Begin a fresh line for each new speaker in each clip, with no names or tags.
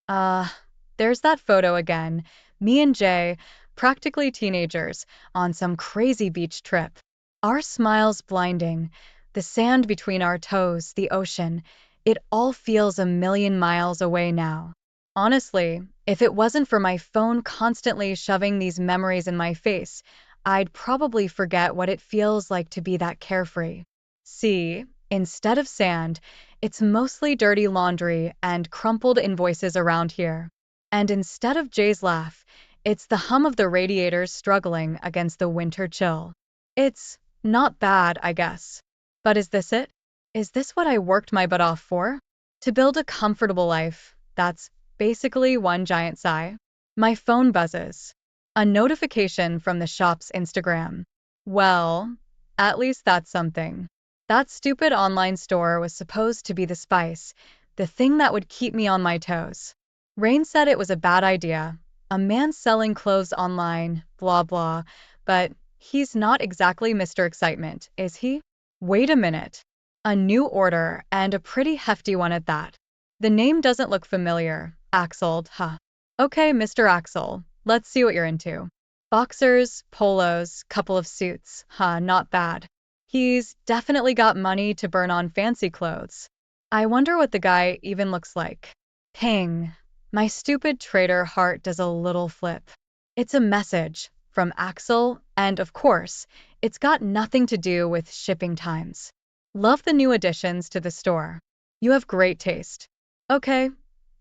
Uh, there's that photo again. Me and Jay, practically teenagers, on some crazy beach trip. Our smiles blinding, the sand between our toes, the ocean. It all feels a million miles away now. Honestly, if it wasn't for my phone constantly shoving these memories in my face, I'd probably forget what it feels like to be that carefree. See, instead of sand, it's mostly dirty laundry and crumpled invoices around here. And instead of Jay's laugh, it's the hum of the radiators struggling against the winter chill. It's not bad, I guess. But is this it? Is this what I worked my butt off for? To build a comfortable life, that's basically one giant sigh. My phone buzzes. A notification from the shop's Instagram. Well, at least that's something. That stupid online store was supposed to be the spice, the thing that would keep me on my toes. Rain said it was a bad idea. A man selling clothes online, blah blah, but he's not exactly Mr. Excitement, is he? Wait a minute. A new order, and a pretty hefty one at that. The name doesn't look familiar. Axel, huh? Okay, Mr. Axel, let's see what you're into. Boxers, polos, couple of suits, huh, not bad. He's definitely got money to burn on fancy clothes. I wonder what the guy even looks like. Ping. My stupid trader heart does a little flip. It's a message from Axel, and of course, it's got nothing to do with shipping times. Love the new additions to the store. You have great taste. Okay,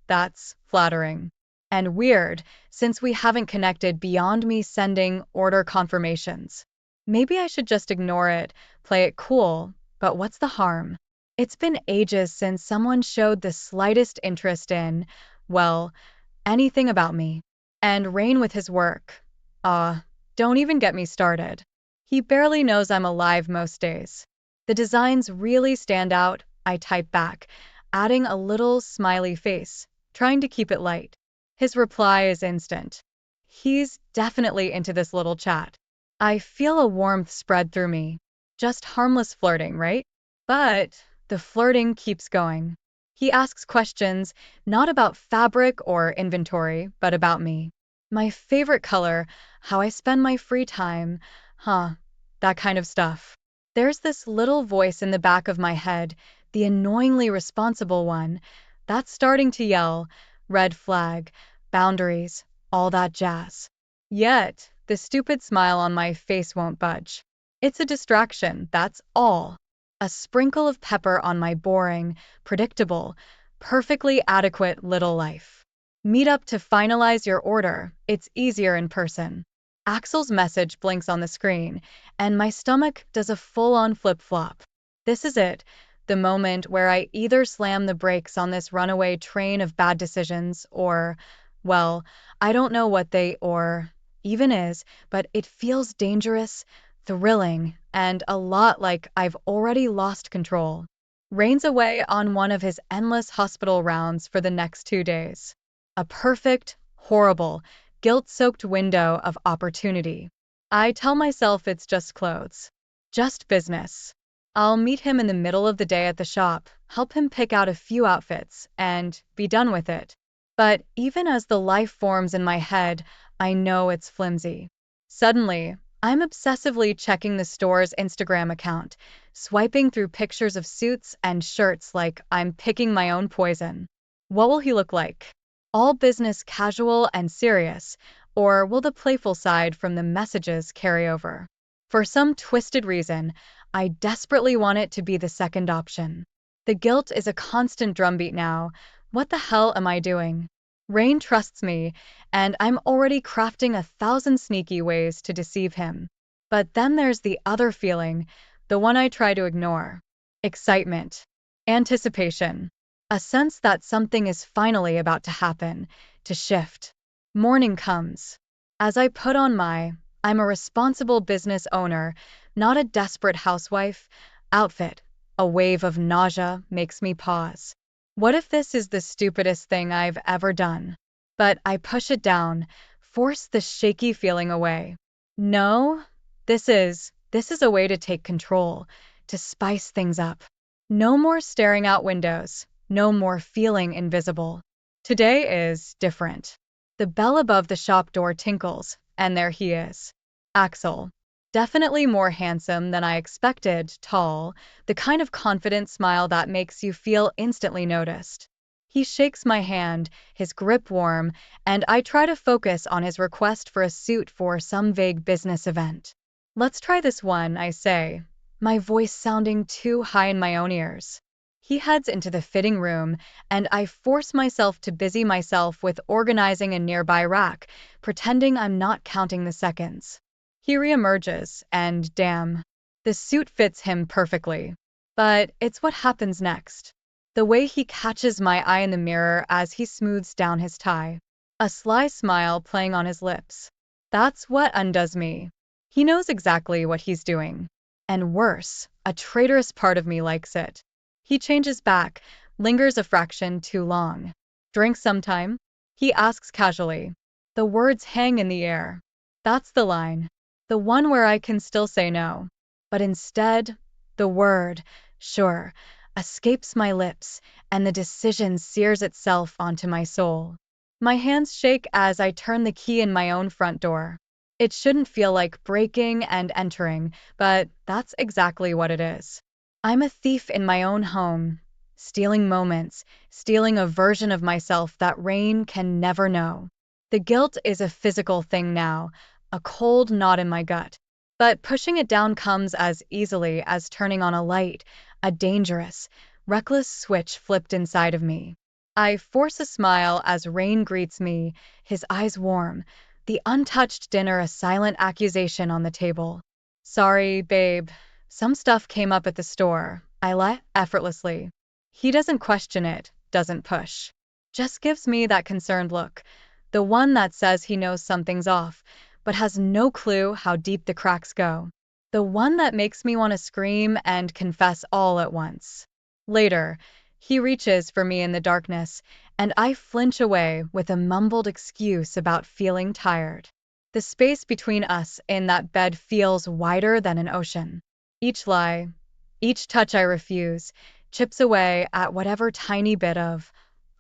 that's flattering. And weird, since we haven't connected beyond me sending order confirmations. Maybe I should just ignore it, play it cool, but what's the harm? It's been ages since someone showed the slightest interest in, well, anything about me. And Rain with his work. Don't even get me started. He barely knows I'm alive most days. The designs really stand out, I type back, adding a little smiley face, trying to keep it light. His reply is instant. He's definitely into this little chat. I feel a warmth spread through me. Just harmless flirting, right? But the flirting keeps going. He asks questions, not about fabric or inventory, but about me. My favorite color, how I spend my free time, huh, that kind of stuff. There's this little voice in the back of my head, the annoyingly responsible one, that's starting to yell, red flag, boundaries, all that jazz. Yet, the stupid smile on my face won't budge. It's a distraction, that's all. A sprinkle of pepper on my boring, predictable, perfectly adequate little life. Meet up to finalize your order. It's easier in person. Axel's message blinks on the screen, and my stomach does a full-on flip-flop. This is it, the moment where I either slam the brakes on this runaway train of bad decisions or, well, I don't know what they or even is, but it feels dangerous, thrilling, and a lot like I've already lost control. Rain's away on one of his endless hospital rounds for the next 2 days. A perfect, horrible, guilt-soaked window of opportunity. I tell myself it's just clothes. Just business. I'll meet him in the middle of the day at the shop, help him pick out a few outfits, and be done with it. But even as the life forms in my head, I know it's flimsy. Suddenly, I'm obsessively checking the store's Instagram account, swiping through pictures of suits and shirts like I'm picking my own poison. What will he look like? All business casual and serious, or will the playful side from the messages carry over? For some twisted reason, I desperately want it to be the second option. The guilt is a constant drumbeat now. What the hell am I doing? Rain trusts me, and I'm already crafting 1,000 sneaky ways to deceive him. But then there's the other feeling, the one I try to ignore. Excitement. Anticipation. A sense that something is finally about to happen, to shift. Morning comes. As I put on my I'm a responsible business owner, not a desperate housewife outfit, a wave of nausea makes me pause. What if this is the stupidest thing I've ever done? But I push it down, force the shaky feeling away. No, this is a way to take control, to spice things up. No more staring out windows, no more feeling invisible. Today is different. The bell above the shop door tinkles, and there he is. Axel. Definitely more handsome than I expected, tall, the kind of confident smile that makes you feel instantly noticed. He shakes my hand, his grip warm, and I try to focus on his request for a suit for some vague business event. Let's try this one, I say, my voice sounding too high in my own ears. He heads into the fitting room, and I force myself to busy myself with organizing a nearby rack, pretending I'm not counting the seconds. He reemerges, and damn, the suit fits him perfectly. But it's what happens next. The way he catches my eye in the mirror as he smooths down his tie. A sly smile playing on his lips. That's what undoes me. He knows exactly what he's doing. And worse, a traitorous part of me likes it. He changes back, lingers a fraction too long. Drink sometime? He asks casually. The words hang in the air. That's the line. The one where I can still say no. But instead, the word, sure, escapes my lips, and the decision sears itself onto my soul. My hands shake as I turn the key in my own front door. It shouldn't feel like breaking and entering, but that's exactly what it is. I'm a thief in my own home, stealing moments, stealing a version of myself that Rain can never know. The guilt is a physical thing now, a cold knot in my gut. But pushing it down comes as easily as turning on a light, a dangerous, reckless switch flipped inside of me. I force a smile as Rain greets me, his eyes warm, the untouched dinner a silent accusation on the table. Sorry, babe. Some stuff came up at the store. I let effortlessly. He doesn't question it, doesn't push. Just gives me that concerned look, the one that says he knows something's off, but has no clue how deep the cracks go. The one that makes me want to scream and confess all at once. Later, he reaches for me in the darkness, and I flinch away with a mumbled excuse about feeling tired. The space between us in that bed feels wider than an ocean. Each lie, each touch I refuse, chips away at whatever tiny bit of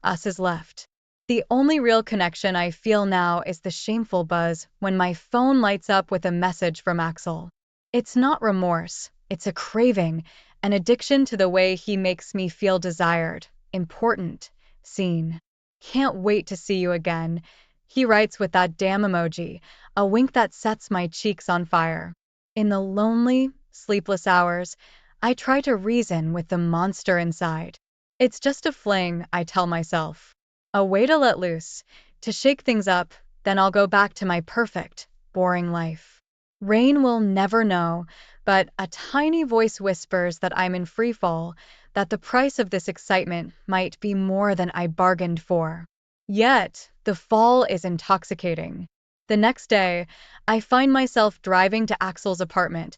us is left. The only real connection I feel now is the shameful buzz when my phone lights up with a message from Axel. It's not remorse, it's a craving, an addiction to the way he makes me feel desired, important, seen. Can't wait to see you again, he writes with that damn emoji, a wink that sets my cheeks on fire. In the lonely, sleepless hours, I try to reason with the monster inside. It's just a fling, I tell myself. A way to let loose, to shake things up, then I'll go back to my perfect, boring life. Rain will never know, but a tiny voice whispers that I'm in free fall, that the price of this excitement might be more than I bargained for. Yet, the fall is intoxicating. The next day, I find myself driving to Axel's apartment,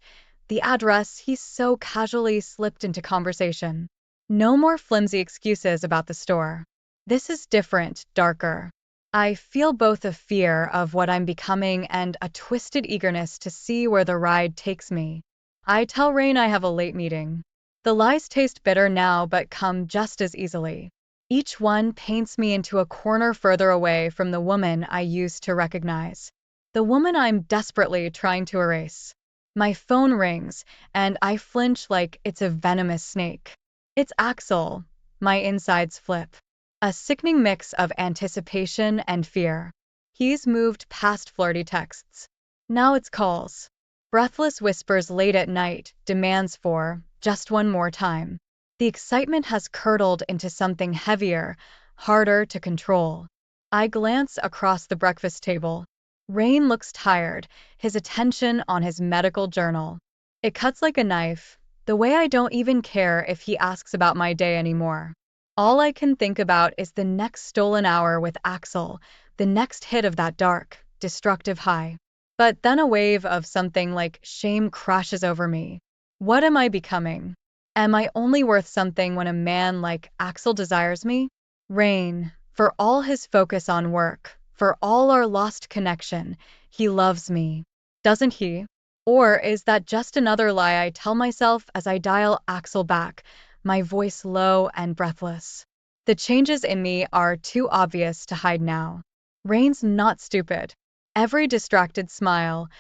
the address he so casually slipped into conversation. No more flimsy excuses about the store. This is different, darker. I feel both a fear of what I'm becoming and a twisted eagerness to see where the ride takes me. I tell Rain I have a late meeting. The lies taste bitter now but come just as easily. Each one paints me into a corner further away from the woman I used to recognize. The woman I'm desperately trying to erase. My phone rings, and I flinch like it's a venomous snake. It's Axel. My insides flip. A sickening mix of anticipation and fear. He's moved past flirty texts. Now it's calls. Breathless whispers late at night, demands for just one more time. The excitement has curdled into something heavier, harder to control. I glance across the breakfast table. Rain looks tired, his attention on his medical journal. It cuts like a knife, the way I don't even care if he asks about my day anymore. All I can think about is the next stolen hour with Axel, the next hit of that dark, destructive high. But then a wave of something like shame crashes over me. What am I becoming? Am I only worth something when a man like Axel desires me? Rain, for all his focus on work, for all our lost connection, he loves me. Doesn't he? Or is that just another lie I tell myself as I dial Axel back, my voice low and breathless? The changes in me are too obvious to hide now. Rain's not stupid. Every distracted smile,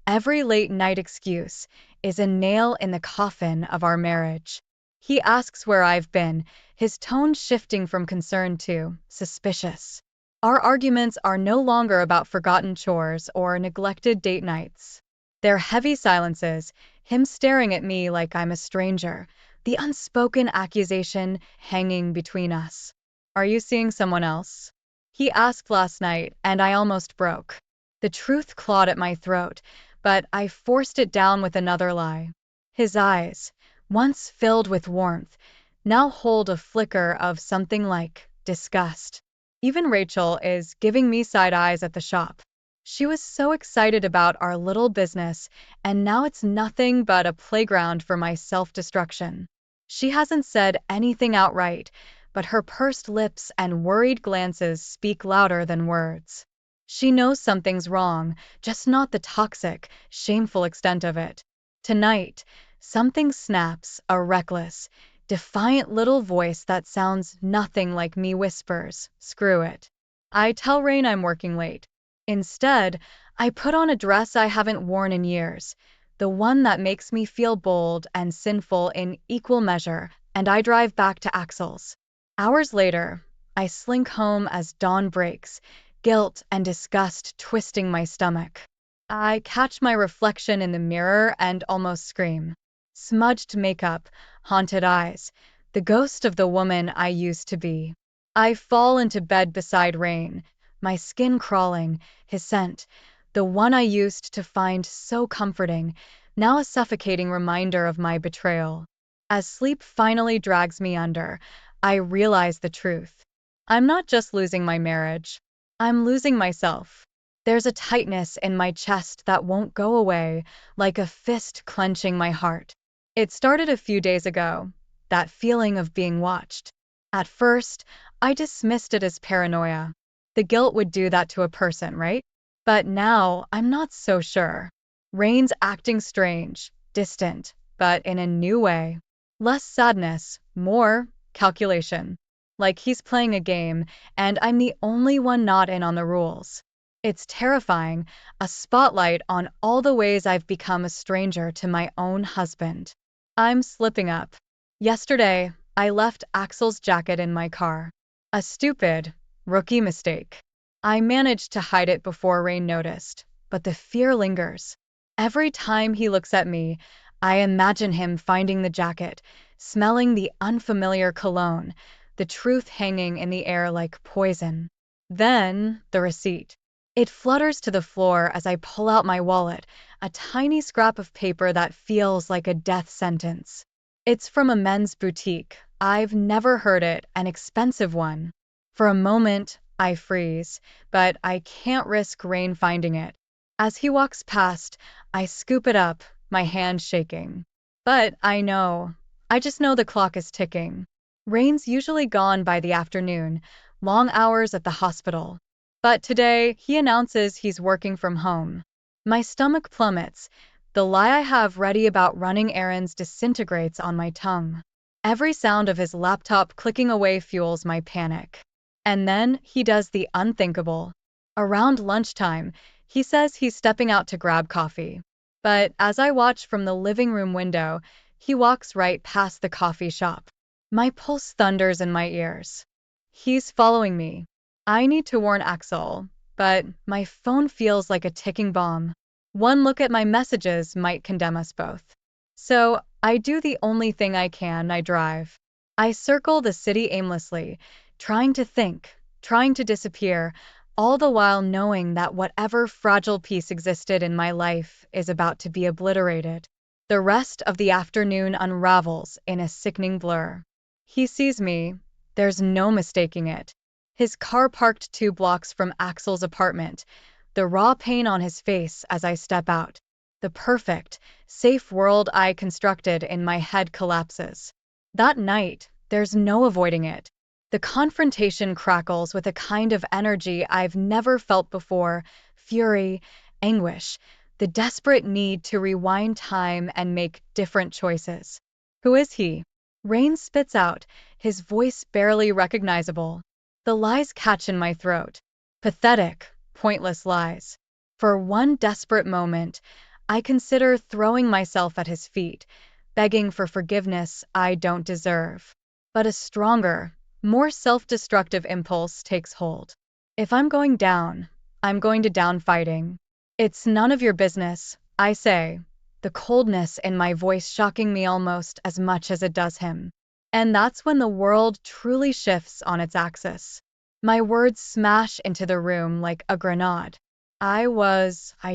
every late night excuse is a nail in the coffin of our marriage. He asks where I've been, his tone shifting from concern to suspicious. Our arguments are no longer about forgotten chores or neglected date nights. They're heavy silences, him staring at me like I'm a stranger, the unspoken accusation hanging between us. Are you seeing someone else? He asked last night, and I almost broke. The truth clawed at my throat, but I forced it down with another lie. His eyes, once filled with warmth, now hold a flicker of something like disgust. Even Rachel is giving me side eyes at the shop. She was so excited about our little business, and now it's nothing but a playground for my self-destruction. She hasn't said anything outright, but her pursed lips and worried glances speak louder than words. She knows something's wrong, just not the toxic, shameful extent of it. Tonight, something snaps, a reckless, defiant little voice that sounds nothing like me whispers, "Screw it." I tell Rain I'm working late. Instead, I put on a dress I haven't worn in years, the one that makes me feel bold and sinful in equal measure, and I drive back to Axel's. Hours later, I slink home as dawn breaks, guilt and disgust twisting my stomach. I catch my reflection in the mirror and almost scream. Smudged makeup, haunted eyes, the ghost of the woman I used to be. I fall into bed beside Rain, my skin crawling, his scent, the one I used to find so comforting, now a suffocating reminder of my betrayal. As sleep finally drags me under, I realize the truth. I'm not just losing my marriage. I'm losing myself. There's a tightness in my chest that won't go away, like a fist clenching my heart. It started a few days ago, that feeling of being watched. At first, I dismissed it as paranoia. The guilt would do that to a person, right? But now, I'm not so sure. Rain's acting strange, distant, but in a new way. Less sadness, more calculation. Like he's playing a game, and I'm the only one not in on the rules. It's terrifying, a spotlight on all the ways I've become a stranger to my own husband. I'm slipping up. Yesterday, I left Axel's jacket in my car. A stupid, rookie mistake. I managed to hide it before Rain noticed, but the fear lingers. Every time he looks at me, I imagine him finding the jacket, smelling the unfamiliar cologne, the truth hanging in the air like poison. Then, the receipt. It flutters to the floor as I pull out my wallet, a tiny scrap of paper that feels like a death sentence. It's from a men's boutique. I've never heard it, an expensive one. For a moment, I freeze, but I can't risk Rain finding it. As he walks past, I scoop it up, my hand shaking. But I just know the clock is ticking. Rain's usually gone by the afternoon, long hours at the hospital. But today, he announces he's working from home. My stomach plummets. The lie I have ready about running errands disintegrates on my tongue. Every sound of his laptop clicking away fuels my panic. And then he does the unthinkable. Around lunchtime, he says he's stepping out to grab coffee. But as I watch from the living room window, he walks right past the coffee shop. My pulse thunders in my ears. He's following me. I need to warn Axel, but my phone feels like a ticking bomb. One look at my messages might condemn us both. So I do the only thing I can. I drive. I circle the city aimlessly, trying to think, trying to disappear, all the while knowing that whatever fragile piece existed in my life is about to be obliterated. The rest of the afternoon unravels in a sickening blur. He sees me. There's no mistaking it. His car parked 2 blocks from Axel's apartment, the raw pain on his face as I step out. The perfect, safe world I constructed in my head collapses. That night, there's no avoiding it. The confrontation crackles with a kind of energy I've never felt before, fury, anguish, the desperate need to rewind time and make different choices. Who is he? Rain spits out, his voice barely recognizable. The lies catch in my throat. Pathetic, pointless lies. For one desperate moment, I consider throwing myself at his feet, begging for forgiveness I don't deserve. But a stronger, more self-destructive impulse takes hold. If I'm going down, I'm going to down fighting. It's none of your business, I say, the coldness in my voice shocking me almost as much as it does him. And that's when the world truly shifts on its axis. My words smash into the room like a grenade. I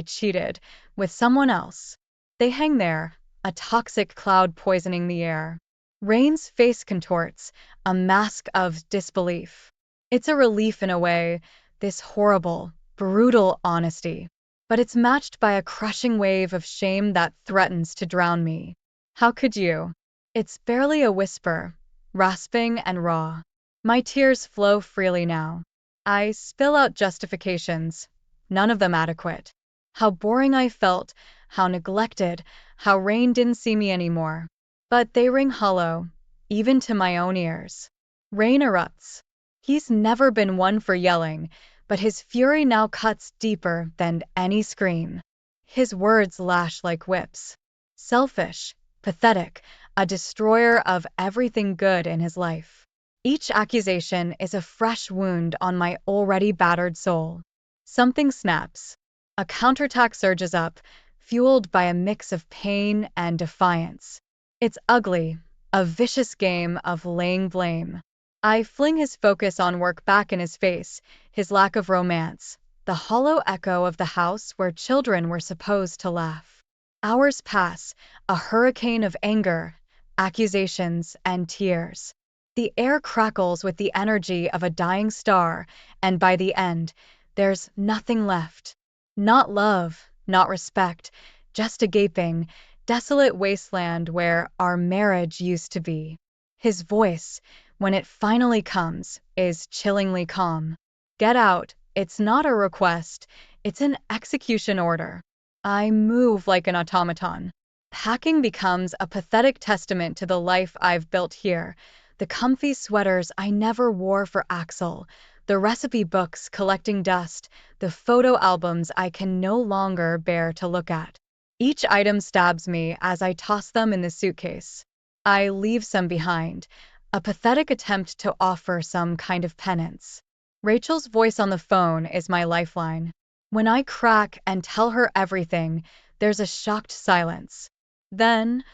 cheated, with someone else. They hang there, a toxic cloud poisoning the air. Rain's face contorts, a mask of disbelief. It's a relief in a way, this horrible, brutal honesty. But it's matched by a crushing wave of shame that threatens to drown me. How could you? It's barely a whisper, rasping and raw. My tears flow freely now. I spill out justifications, none of them adequate. How boring I felt, how neglected, how Rain didn't see me anymore. But they ring hollow, even to my own ears. Rain erupts. He's never been one for yelling, but his fury now cuts deeper than any scream. His words lash like whips. Selfish, pathetic, a destroyer of everything good in his life. Each accusation is a fresh wound on my already battered soul. Something snaps. A counterattack surges up, fueled by a mix of pain and defiance. It's ugly, a vicious game of laying blame. I fling his focus on work back in his face, his lack of romance, the hollow echo of the house where children were supposed to laugh. Hours pass, a hurricane of anger, accusations, and tears. The air crackles with the energy of a dying star, and by the end, there's nothing left. Not love, not respect, just a gaping, desolate wasteland where our marriage used to be. His voice, when it finally comes, is chillingly calm. Get out, it's not a request, it's an execution order. I move like an automaton. Packing becomes a pathetic testament to the life I've built here. The comfy sweaters I never wore for Axel, the recipe books collecting dust, the photo albums I can no longer bear to look at. Each item stabs me as I toss them in the suitcase. I leave some behind, a pathetic attempt to offer some kind of penance. Rachel's voice on the phone is my lifeline. When I crack and tell her everything, there's a shocked silence. Then,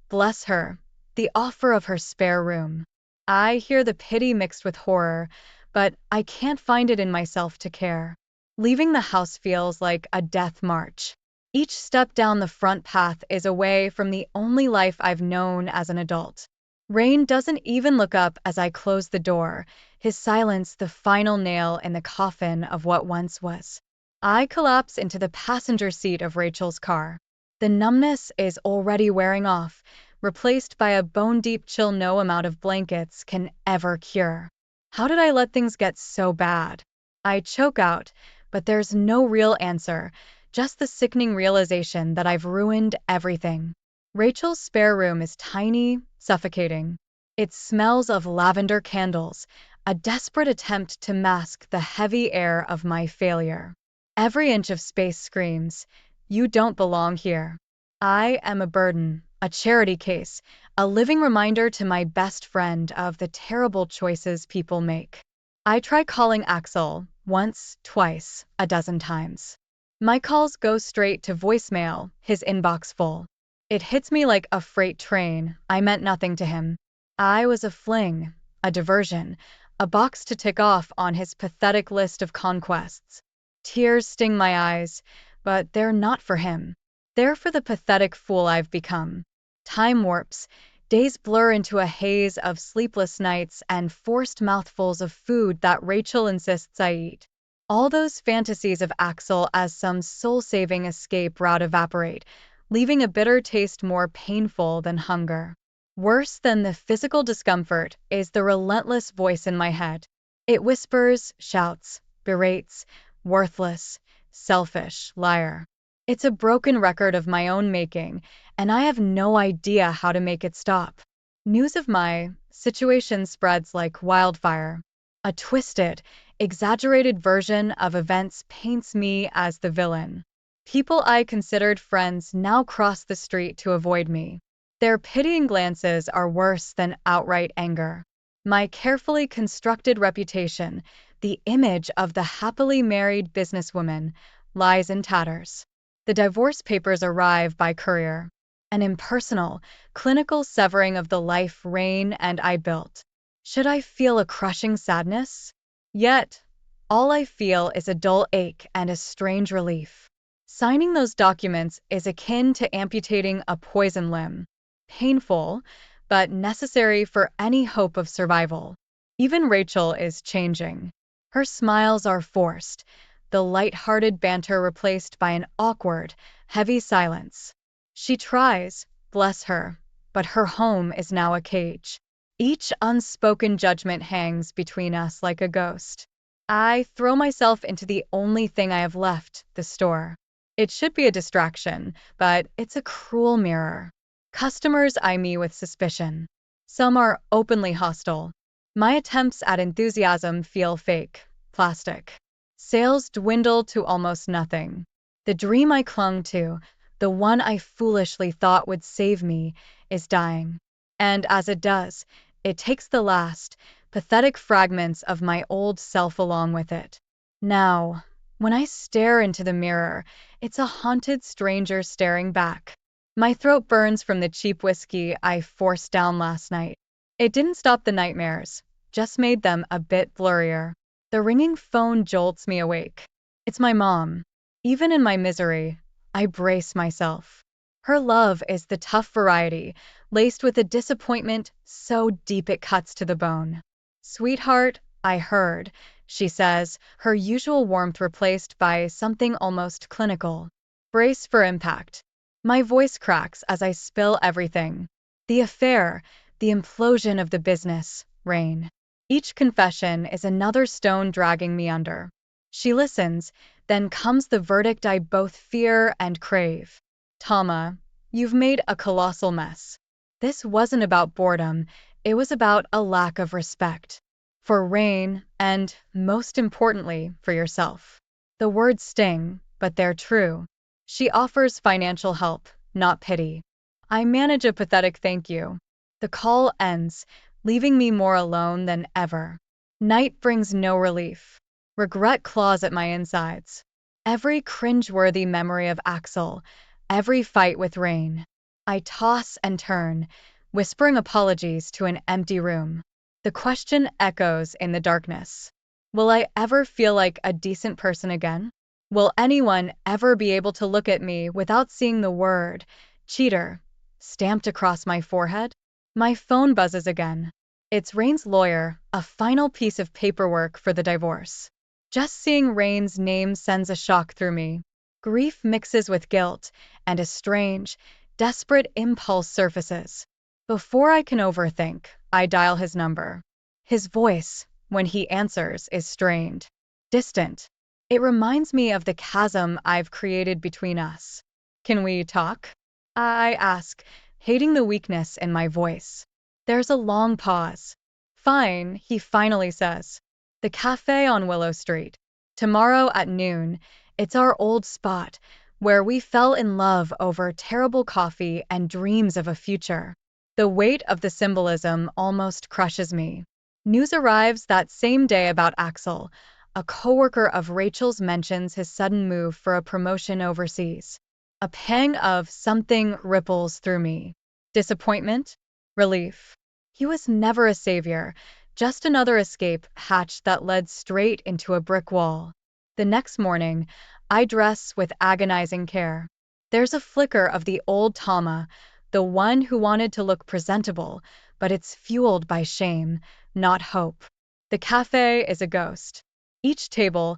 bless her, the offer of her spare room. I hear the pity mixed with horror, but I can't find it in myself to care. Leaving the house feels like a death march. Each step down the front path is away from the only life I've known as an adult. Rain doesn't even look up as I close the door, his silence the final nail in the coffin of what once was. I collapse into the passenger seat of Rachel's car. The numbness is already wearing off, replaced by a bone-deep chill no amount of blankets can ever cure. How did I let things get so bad? I choke out, but there's no real answer, just the sickening realization that I've ruined everything. Rachel's spare room is tiny, suffocating. It smells of lavender candles, a desperate attempt to mask the heavy air of my failure. Every inch of space screams, "You don't belong here." I am a burden, a charity case, a living reminder to my best friend of the terrible choices people make. I try calling Axel, once, twice, a dozen times. My calls go straight to voicemail, his inbox full. It hits me like a freight train. I meant nothing to him. I was a fling, a diversion, a box to tick off on his pathetic list of conquests. Tears sting my eyes, but they're not for him. They're for the pathetic fool I've become. Time warps, days blur into a haze of sleepless nights and forced mouthfuls of food that Rachel insists I eat. All those fantasies of Axel as some soul-saving escape route evaporate, leaving a bitter taste more painful than hunger. Worse than the physical discomfort is the relentless voice in my head. It whispers, shouts, berates, worthless, selfish, liar. It's a broken record of my own making, and I have no idea how to make it stop. News of my situation spreads like wildfire. A twisted, exaggerated version of events paints me as the villain. People I considered friends now cross the street to avoid me. Their pitying glances are worse than outright anger. My carefully constructed reputation, the image of the happily married businesswoman, lies in tatters. The divorce papers arrive by courier. An impersonal, clinical severing of the life Rain and I built. Should I feel a crushing sadness? Yet, all I feel is a dull ache and a strange relief. Signing those documents is akin to amputating a poison limb. Painful, but necessary for any hope of survival. Even Rachel is changing. Her smiles are forced, the light-hearted banter replaced by an awkward, heavy silence. She tries, bless her, but her home is now a cage. Each unspoken judgment hangs between us like a ghost. I throw myself into the only thing I have left, the store. It should be a distraction, but it's a cruel mirror. Customers eye me with suspicion. Some are openly hostile. My attempts at enthusiasm feel fake, plastic. Sales dwindle to almost nothing. The dream I clung to, the one I foolishly thought would save me, is dying. And as it does, it takes the last, pathetic fragments of my old self along with it. Now, when I stare into the mirror, it's a haunted stranger staring back. My throat burns from the cheap whiskey I forced down last night. It didn't stop the nightmares, just made them a bit blurrier. The ringing phone jolts me awake. It's my mom. Even in my misery, I brace myself. Her love is the tough variety, laced with a disappointment so deep it cuts to the bone. Sweetheart, I heard, she says, her usual warmth replaced by something almost clinical. Brace for impact. My voice cracks as I spill everything. The affair, the implosion of the business, Rain. Each confession is another stone dragging me under. She listens, then comes the verdict I both fear and crave. Tama, you've made a colossal mess. This wasn't about boredom, it was about a lack of respect. For Rain, and, most importantly, for yourself. The words sting, but they're true. She offers financial help, not pity. I manage a pathetic thank you. The call ends, leaving me more alone than ever. Night brings no relief. Regret claws at my insides. Every cringeworthy memory of Axel, every fight with Rain. I toss and turn, whispering apologies to an empty room. The question echoes in the darkness. Will I ever feel like a decent person again? Will anyone ever be able to look at me without seeing the word, cheater, stamped across my forehead? My phone buzzes again. It's Rain's lawyer, a final piece of paperwork for the divorce. Just seeing Rain's name sends a shock through me. Grief mixes with guilt, and a strange, desperate impulse surfaces. Before I can overthink, I dial his number. His voice, when he answers, is strained, distant. It reminds me of the chasm I've created between us. Can we talk? I ask, hating the weakness in my voice. There's a long pause. Fine, he finally says. The cafe on Willow Street. Tomorrow at noon. It's our old spot, where we fell in love over terrible coffee and dreams of a future. The weight of the symbolism almost crushes me. News arrives that same day about Axel. A coworker of Rachel's mentions his sudden move for a promotion overseas. A pang of something ripples through me. Disappointment? Relief. He was never a savior, just another escape hatch that led straight into a brick wall. The next morning, I dress with agonizing care. There's a flicker of the old Tama, the one who wanted to look presentable, but it's fueled by shame, not hope. The cafe is a ghost. Each table,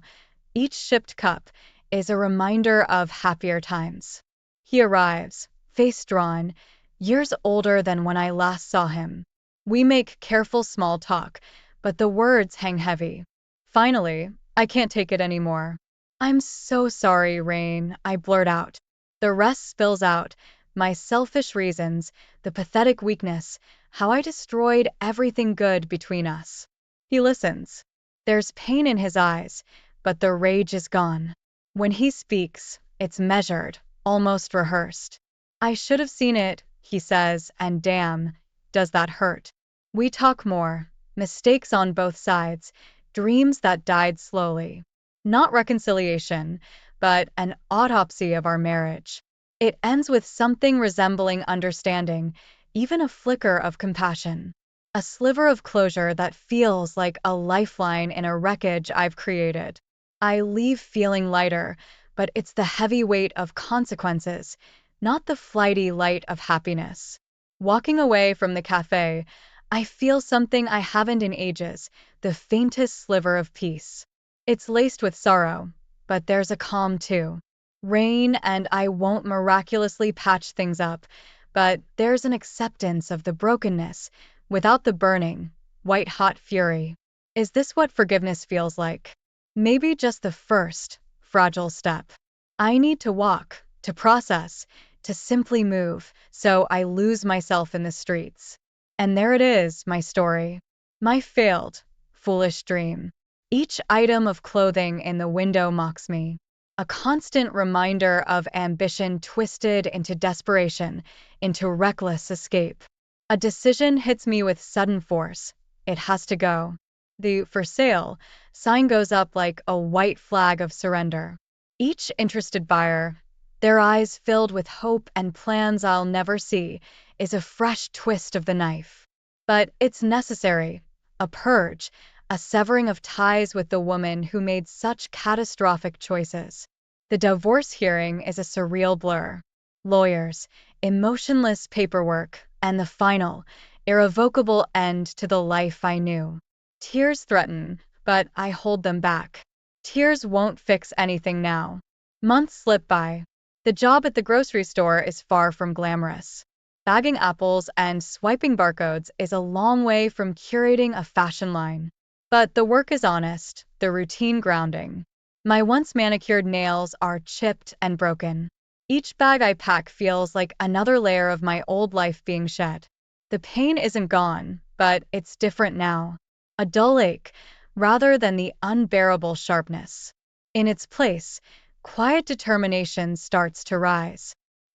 each shipped cup, is a reminder of happier times. He arrives, face drawn, years older than when I last saw him. We make careful small talk, but the words hang heavy. Finally, I can't take it anymore. I'm so sorry, Rain, I blurt out. The rest spills out, my selfish reasons, the pathetic weakness, how I destroyed everything good between us. He listens. There's pain in his eyes, but the rage is gone. When he speaks, it's measured, almost rehearsed. I should have seen it, he says, and damn, does that hurt. We talk more, mistakes on both sides, dreams that died slowly. Not reconciliation, but an autopsy of our marriage. It ends with something resembling understanding, even a flicker of compassion. A sliver of closure that feels like a lifeline in a wreckage I've created. I leave feeling lighter, but it's the heavy weight of consequences, not the flighty light of happiness. Walking away from the cafe, I feel something I haven't in ages, the faintest sliver of peace. It's laced with sorrow, but there's a calm too. Rain and I won't miraculously patch things up, but there's an acceptance of the brokenness, without the burning, white-hot fury. Is this what forgiveness feels like? Maybe just the first, fragile step. I need to walk, to process, to simply move, so I lose myself in the streets. And there it is, my story. My failed, foolish dream. Each item of clothing in the window mocks me. A constant reminder of ambition twisted into desperation, into reckless escape. A decision hits me with sudden force. It has to go. The "for sale" sign goes up like a white flag of surrender. Each interested buyer, their eyes filled with hope and plans I'll never see, is a fresh twist of the knife. But it's necessary. A purge, a severing of ties with the woman who made such catastrophic choices. The divorce hearing is a surreal blur. Lawyers, emotionless paperwork, and the final, irrevocable end to the life I knew. Tears threaten, but I hold them back. Tears won't fix anything now. Months slip by. The job at the grocery store is far from glamorous. Bagging apples and swiping barcodes is a long way from curating a fashion line. But the work is honest, the routine grounding. My once manicured nails are chipped and broken. Each bag I pack feels like another layer of my old life being shed. The pain isn't gone, but it's different now. A dull ache, rather than the unbearable sharpness. In its place, quiet determination starts to rise.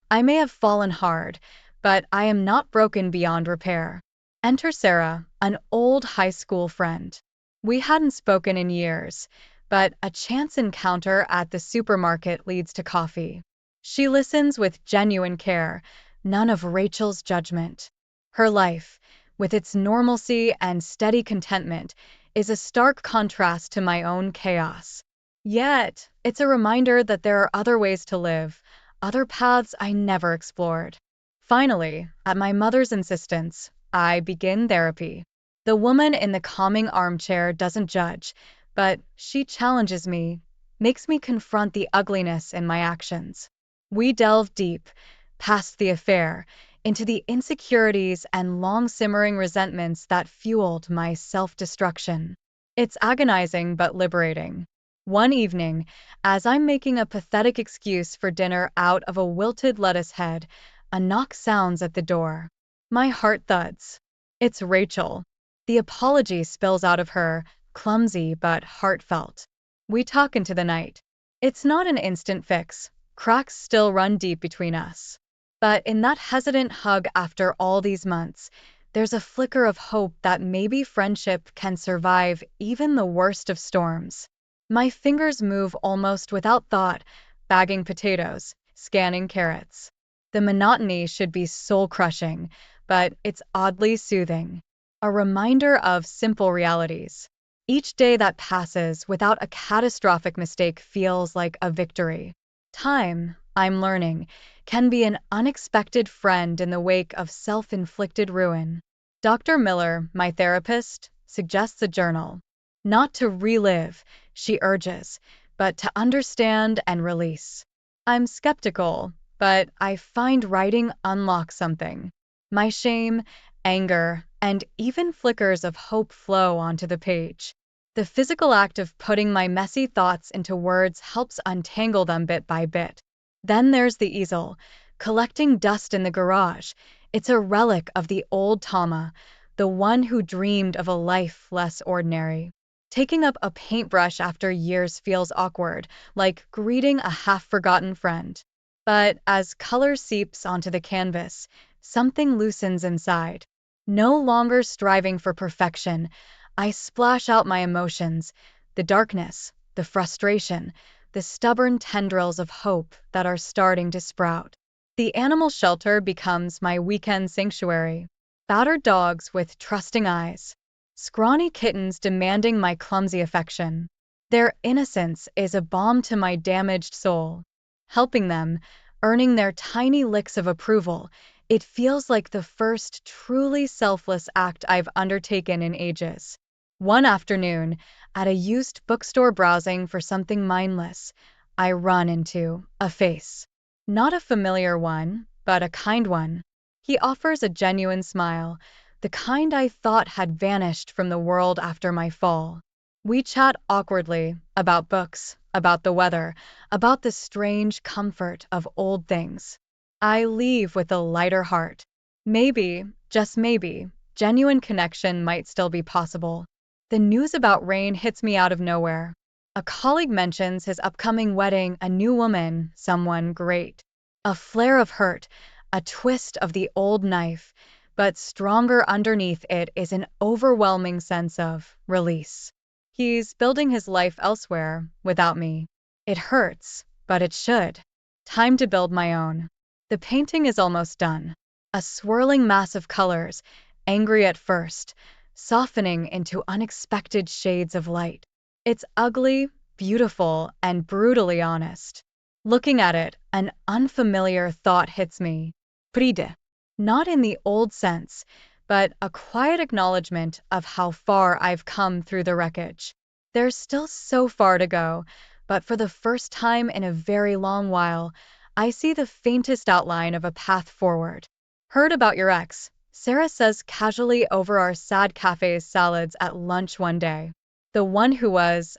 I may have fallen hard, but I am not broken beyond repair. Enter Sarah, an old high school friend. We hadn't spoken in years, but a chance encounter at the supermarket leads to coffee. She listens with genuine care, none of Rachel's judgment. Her life, with its normalcy and steady contentment, is a stark contrast to my own chaos. Yet, it's a reminder that there are other ways to live, other paths I never explored. Finally, at my mother's insistence, I begin therapy. The woman in the calming armchair doesn't judge, but she challenges me, makes me confront the ugliness in my actions. We delve deep, past the affair, into the insecurities and long-simmering resentments that fueled my self-destruction. It's agonizing but liberating. One evening, as I'm making a pathetic excuse for dinner out of a wilted lettuce head, a knock sounds at the door. My heart thuds. It's Rachel. The apology spills out of her, clumsy but heartfelt. We talk into the night. It's not an instant fix. Cracks still run deep between us. But in that hesitant hug after all these months, there's a flicker of hope that maybe friendship can survive even the worst of storms. My fingers move almost without thought, bagging potatoes, scanning carrots. The monotony should be soul-crushing, but it's oddly soothing. A reminder of simple realities. Each day that passes without a catastrophic mistake feels like a victory. Time, I'm learning, can be an unexpected friend in the wake of self-inflicted ruin. Dr. Miller, my therapist, suggests a journal. Not to relive, she urges, but to understand and release. I'm skeptical, but I find writing unlocks something. My shame, anger, and even flickers of hope flow onto the page. The physical act of putting my messy thoughts into words helps untangle them bit by bit. Then there's the easel, collecting dust in the garage. It's a relic of the old Tama, the one who dreamed of a life less ordinary. Taking up a paintbrush after years feels awkward, like greeting a half-forgotten friend. But as color seeps onto the canvas, something loosens inside. No longer striving for perfection, I splash out my emotions, the darkness, the frustration, the stubborn tendrils of hope that are starting to sprout. The animal shelter becomes my weekend sanctuary. Battered dogs with trusting eyes, scrawny kittens demanding my clumsy affection. Their innocence is a balm to my damaged soul. Helping them, earning their tiny licks of approval, it feels like the first truly selfless act I've undertaken in ages. One afternoon, at a used bookstore browsing for something mindless, I run into a face. Not a familiar one, but a kind one. He offers a genuine smile, the kind I thought had vanished from the world after my fall. We chat awkwardly about books, about the weather, about the strange comfort of old things. I leave with a lighter heart. Maybe, just maybe, genuine connection might still be possible. The news about Rain hits me out of nowhere. A colleague mentions his upcoming wedding, a new woman, someone great. A flare of hurt, a twist of the old knife, but stronger underneath it is an overwhelming sense of release. He's building his life elsewhere, without me. It hurts, but it should. Time to build my own. The painting is almost done. A swirling mass of colors, angry at first, softening into unexpected shades of light. It's ugly, beautiful, and brutally honest. Looking at it, an unfamiliar thought hits me. Pride. Not in the old sense, but a quiet acknowledgement of how far I've come through the wreckage. There's still so far to go, but for the first time in a very long while, I see the faintest outline of a path forward. Heard about your ex, Sarah says casually over our sad cafe's salads at lunch one day. The one who was,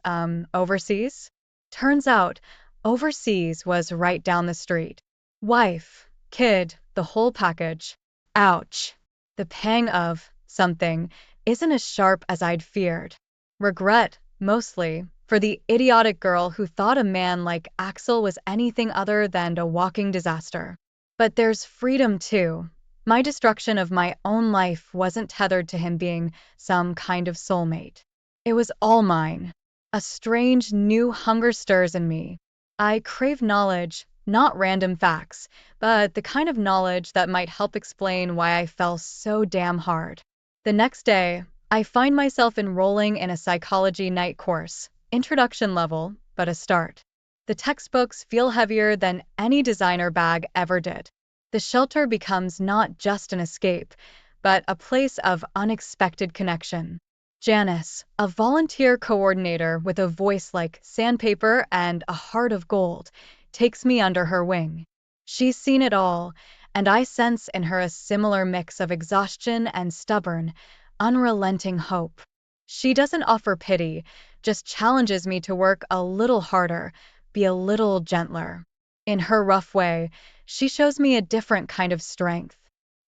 overseas? Turns out, overseas was right down the street. Wife, kid, the whole package. Ouch. The pang of something isn't as sharp as I'd feared. Regret, mostly, for the idiotic girl who thought a man like Axel was anything other than a walking disaster. But there's freedom too. My destruction of my own life wasn't tethered to him being some kind of soulmate. It was all mine. A strange new hunger stirs in me. I crave knowledge, not random facts, but the kind of knowledge that might help explain why I fell so damn hard. The next day, I find myself enrolling in a psychology night course, introduction level, but a start. The textbooks feel heavier than any designer bag ever did. The shelter becomes not just an escape, but a place of unexpected connection. Janice, a volunteer coordinator with a voice like sandpaper and a heart of gold, takes me under her wing. She's seen it all, and I sense in her a similar mix of exhaustion and stubborn, unrelenting hope. She doesn't offer pity, just challenges me to work a little harder, be a little gentler. In her rough way, she shows me a different kind of strength.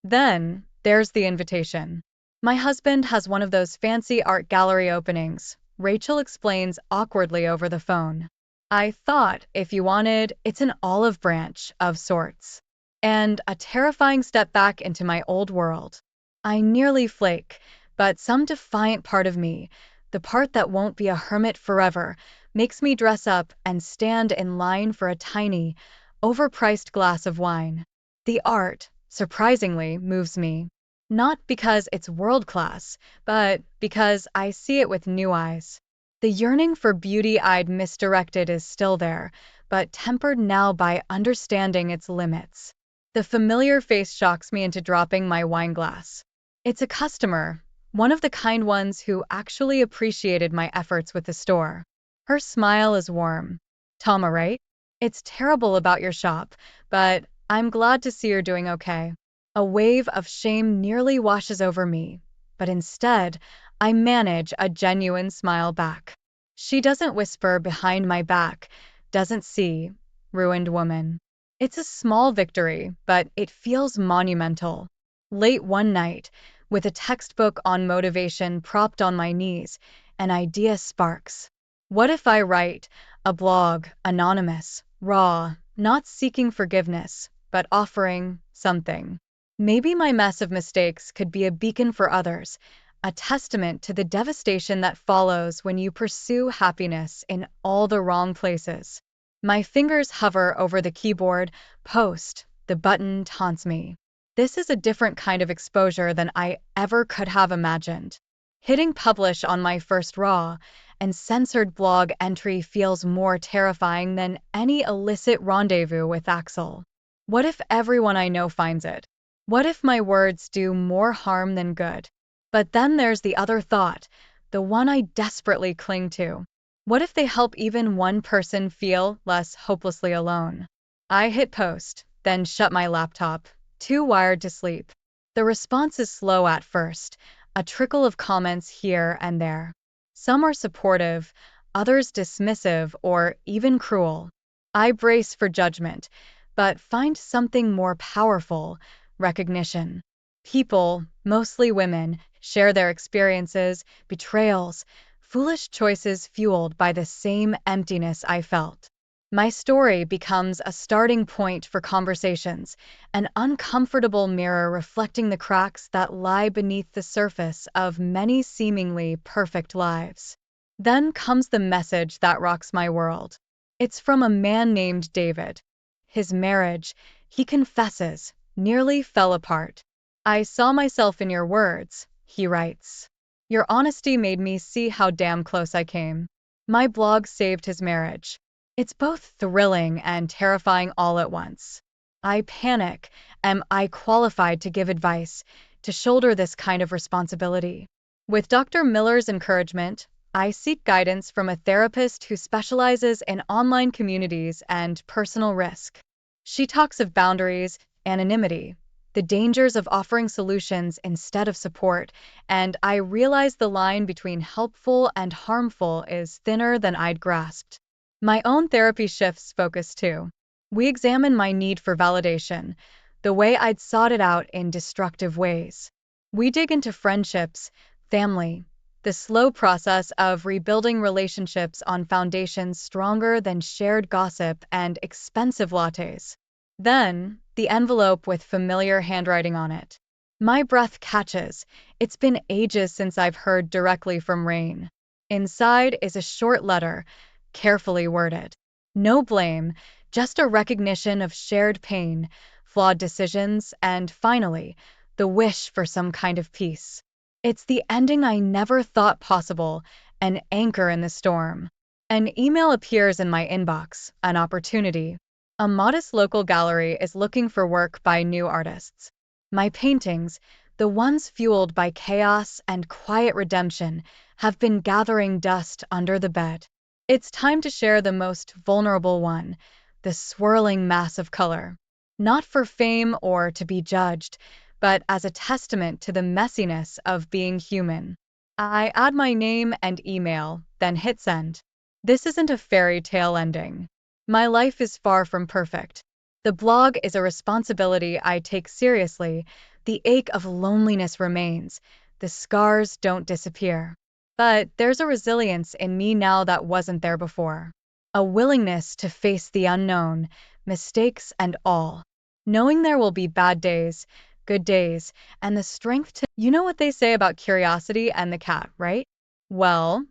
Then, there's the invitation. My husband has one of those fancy art gallery openings, Rachel explains awkwardly over the phone. I thought, if you wanted, it's an olive branch of sorts. And a terrifying step back into my old world. I nearly flake, but some defiant part of me, the part that won't be a hermit forever, makes me dress up and stand in line for a tiny, overpriced glass of wine. The art, surprisingly, moves me. Not because it's world class, but because I see it with new eyes. The yearning for beauty I'd misdirected is still there, but tempered now by understanding its limits. The familiar face shocks me into dropping my wine glass. It's a customer, one of the kind ones who actually appreciated my efforts with the store. Her smile is warm. Tama, right? It's terrible about your shop, but I'm glad to see you're doing okay. A wave of shame nearly washes over me, but instead, I manage a genuine smile back. She doesn't whisper behind my back, doesn't see, ruined woman. It's a small victory, but it feels monumental. Late one night, with a textbook on motivation propped on my knees, an idea sparks. What if I write a blog, anonymous, raw, not seeking forgiveness, but offering something? Maybe my mess of mistakes could be a beacon for others, a testament to the devastation that follows when you pursue happiness in all the wrong places. My fingers hover over the keyboard, post, the button taunts me. This is a different kind of exposure than I ever could have imagined. Hitting publish on my first raw and censored blog entry feels more terrifying than any illicit rendezvous with Axel. What if everyone I know finds it? What if my words do more harm than good? But then there's the other thought, the one I desperately cling to. What if they help even one person feel less hopelessly alone? I hit post, then shut my laptop, too wired to sleep. The response is slow at first, a trickle of comments here and there. Some are supportive, others dismissive or even cruel. I brace for judgment, but find something more powerful: recognition. People, mostly women, share their experiences, betrayals, foolish choices fueled by the same emptiness I felt. My story becomes a starting point for conversations, an uncomfortable mirror reflecting the cracks that lie beneath the surface of many seemingly perfect lives. Then comes the message that rocks my world. It's from a man named David. His marriage, he confesses, nearly fell apart. "I saw myself in your words," he writes. "Your honesty made me see how damn close I came." My blog saved his marriage. It's both thrilling and terrifying all at once. I panic. Am I qualified to give advice, to shoulder this kind of responsibility? With Dr. Miller's encouragement, I seek guidance from a therapist who specializes in online communities and personal risk. She talks of boundaries, anonymity, the dangers of offering solutions instead of support, and I realize the line between helpful and harmful is thinner than I'd grasped. My own therapy shifts focus too. We examine my need for validation, the way I'd sought it out in destructive ways. We dig into friendships, family, the slow process of rebuilding relationships on foundations stronger than shared gossip and expensive lattes. Then, the envelope with familiar handwriting on it. My breath catches. It's been ages since I've heard directly from Rain. Inside is a short letter, carefully worded. No blame, just a recognition of shared pain, flawed decisions, and finally, the wish for some kind of peace. It's the ending I never thought possible, an anchor in the storm. An email appears in my inbox, an opportunity. A modest local gallery is looking for work by new artists. My paintings, the ones fueled by chaos and quiet redemption, have been gathering dust under the bed. It's time to share the most vulnerable one, the swirling mass of color. Not for fame or to be judged, but as a testament to the messiness of being human. I add my name and email, then hit send. This isn't a fairy tale ending. My life is far from perfect. The blog is a responsibility I take seriously. The ache of loneliness remains. The scars don't disappear. But there's a resilience in me now that wasn't there before. A willingness to face the unknown, mistakes and all. Knowing there will be bad days, good days, and the strength to... You know what they say about curiosity and the cat, right? Well,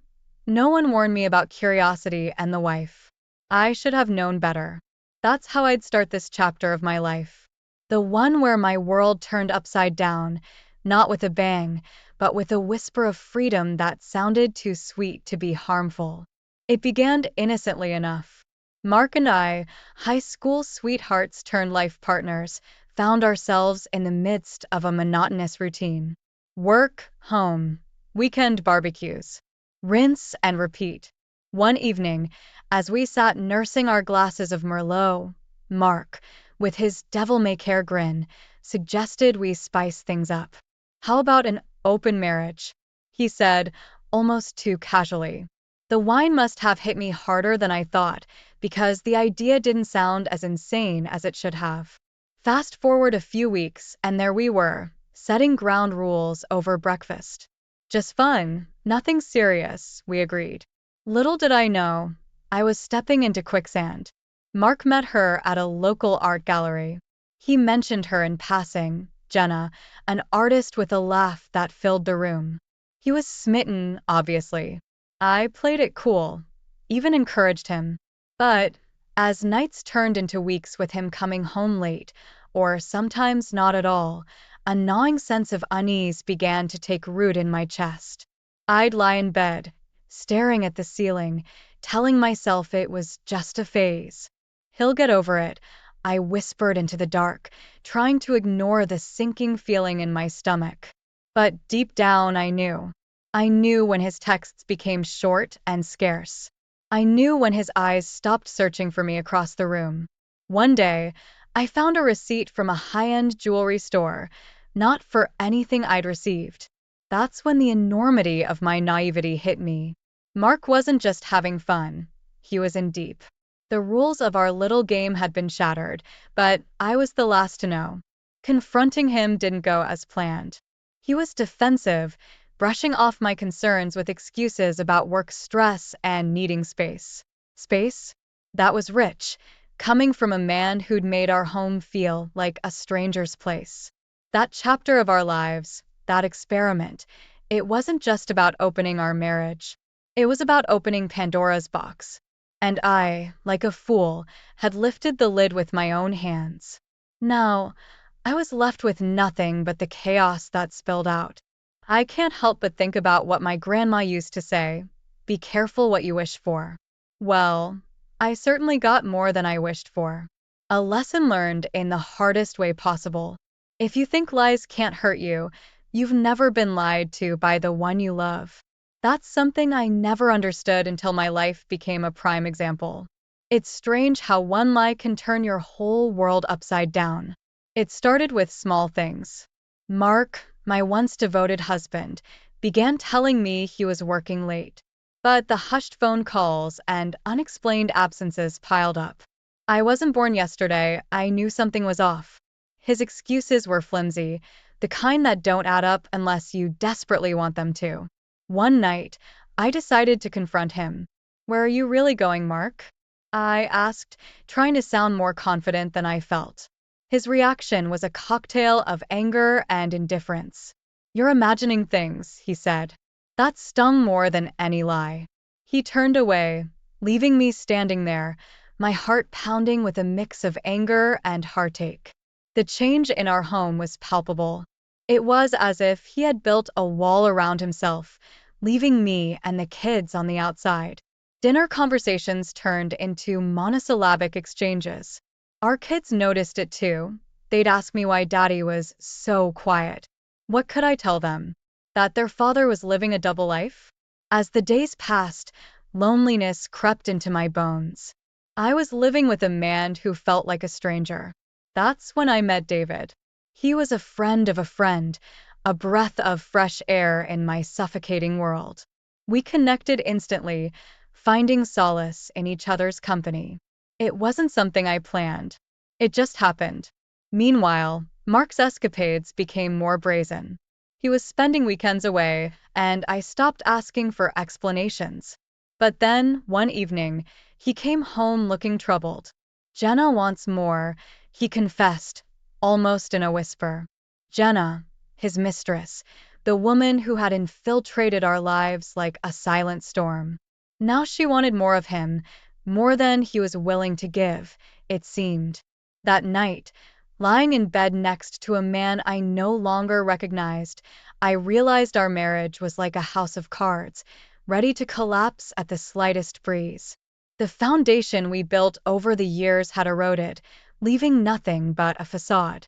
no one warned me about curiosity and the wife. I should have known better. That's how I'd start this chapter of my life. The one where my world turned upside down, not with a bang, but with a whisper of freedom that sounded too sweet to be harmful. It began innocently enough. Mark and I, high school sweethearts turned life partners, found ourselves in the midst of a monotonous routine. Work, home, weekend barbecues. Rinse and repeat. One evening, as we sat nursing our glasses of Merlot, Mark, with his devil-may-care grin, suggested we spice things up. "How about an open marriage?" he said, almost too casually. The wine must have hit me harder than I thought, because the idea didn't sound as insane as it should have. Fast forward a few weeks, and there we were, setting ground rules over breakfast. Just fun, nothing serious, we agreed. Little did I know, I was stepping into quicksand. Mark met her at a local art gallery. He mentioned her in passing, Jenna, an artist with a laugh that filled the room. He was smitten, obviously. I played it cool, even encouraged him. But as nights turned into weeks with him coming home late, or sometimes not at all, a gnawing sense of unease began to take root in my chest. I'd lie in bed, staring at the ceiling, telling myself it was just a phase. He'll get over it, I whispered into the dark, trying to ignore the sinking feeling in my stomach. But deep down, I knew. I knew when his texts became short and scarce. I knew when his eyes stopped searching for me across the room. One day, I found a receipt from a high-end jewelry store, not for anything I'd received. That's when the enormity of my naivety hit me. Mark wasn't just having fun. He was in deep. The rules of our little game had been shattered, but I was the last to know. Confronting him didn't go as planned. He was defensive, brushing off my concerns with excuses about work stress and needing space. Space? That was rich, coming from a man who'd made our home feel like a stranger's place. That chapter of our lives, that experiment, it wasn't just about opening our marriage. It was about opening Pandora's box. And I, like a fool, had lifted the lid with my own hands. Now, I was left with nothing but the chaos that spilled out. I can't help but think about what my grandma used to say, be careful what you wish for. Well, I certainly got more than I wished for. A lesson learned in the hardest way possible. If you think lies can't hurt you, you've never been lied to by the one you love. That's something I never understood until my life became a prime example. It's strange how one lie can turn your whole world upside down. It started with small things. Mark, my once devoted husband, began telling me he was working late. But the hushed phone calls and unexplained absences piled up. I wasn't born yesterday, I knew something was off. His excuses were flimsy, the kind that don't add up unless you desperately want them to. One night, I decided to confront him. "Where are you really going, Mark?" I asked, trying to sound more confident than I felt. His reaction was a cocktail of anger and indifference. "You're imagining things," he said. That stung more than any lie. He turned away, leaving me standing there, my heart pounding with a mix of anger and heartache. The change in our home was palpable. It was as if he had built a wall around himself, leaving me and the kids on the outside. Dinner conversations turned into monosyllabic exchanges. Our kids noticed it too. They'd ask me why Daddy was so quiet. What could I tell them? That their father was living a double life? As the days passed, loneliness crept into my bones. I was living with a man who felt like a stranger. That's when I met David. He was a friend of a friend, a breath of fresh air in my suffocating world. We connected instantly, finding solace in each other's company. It wasn't something I planned. It just happened. Meanwhile, Mark's escapades became more brazen. He was spending weekends away, and I stopped asking for explanations. But then, one evening, he came home looking troubled. "Jenna wants more," he confessed, almost in a whisper. Jenna, his mistress, the woman who had infiltrated our lives like a silent storm. Now she wanted more of him, more than he was willing to give, it seemed. That night, lying in bed next to a man I no longer recognized, I realized our marriage was like a house of cards, ready to collapse at the slightest breeze. The foundation we built over the years had eroded, leaving nothing but a facade.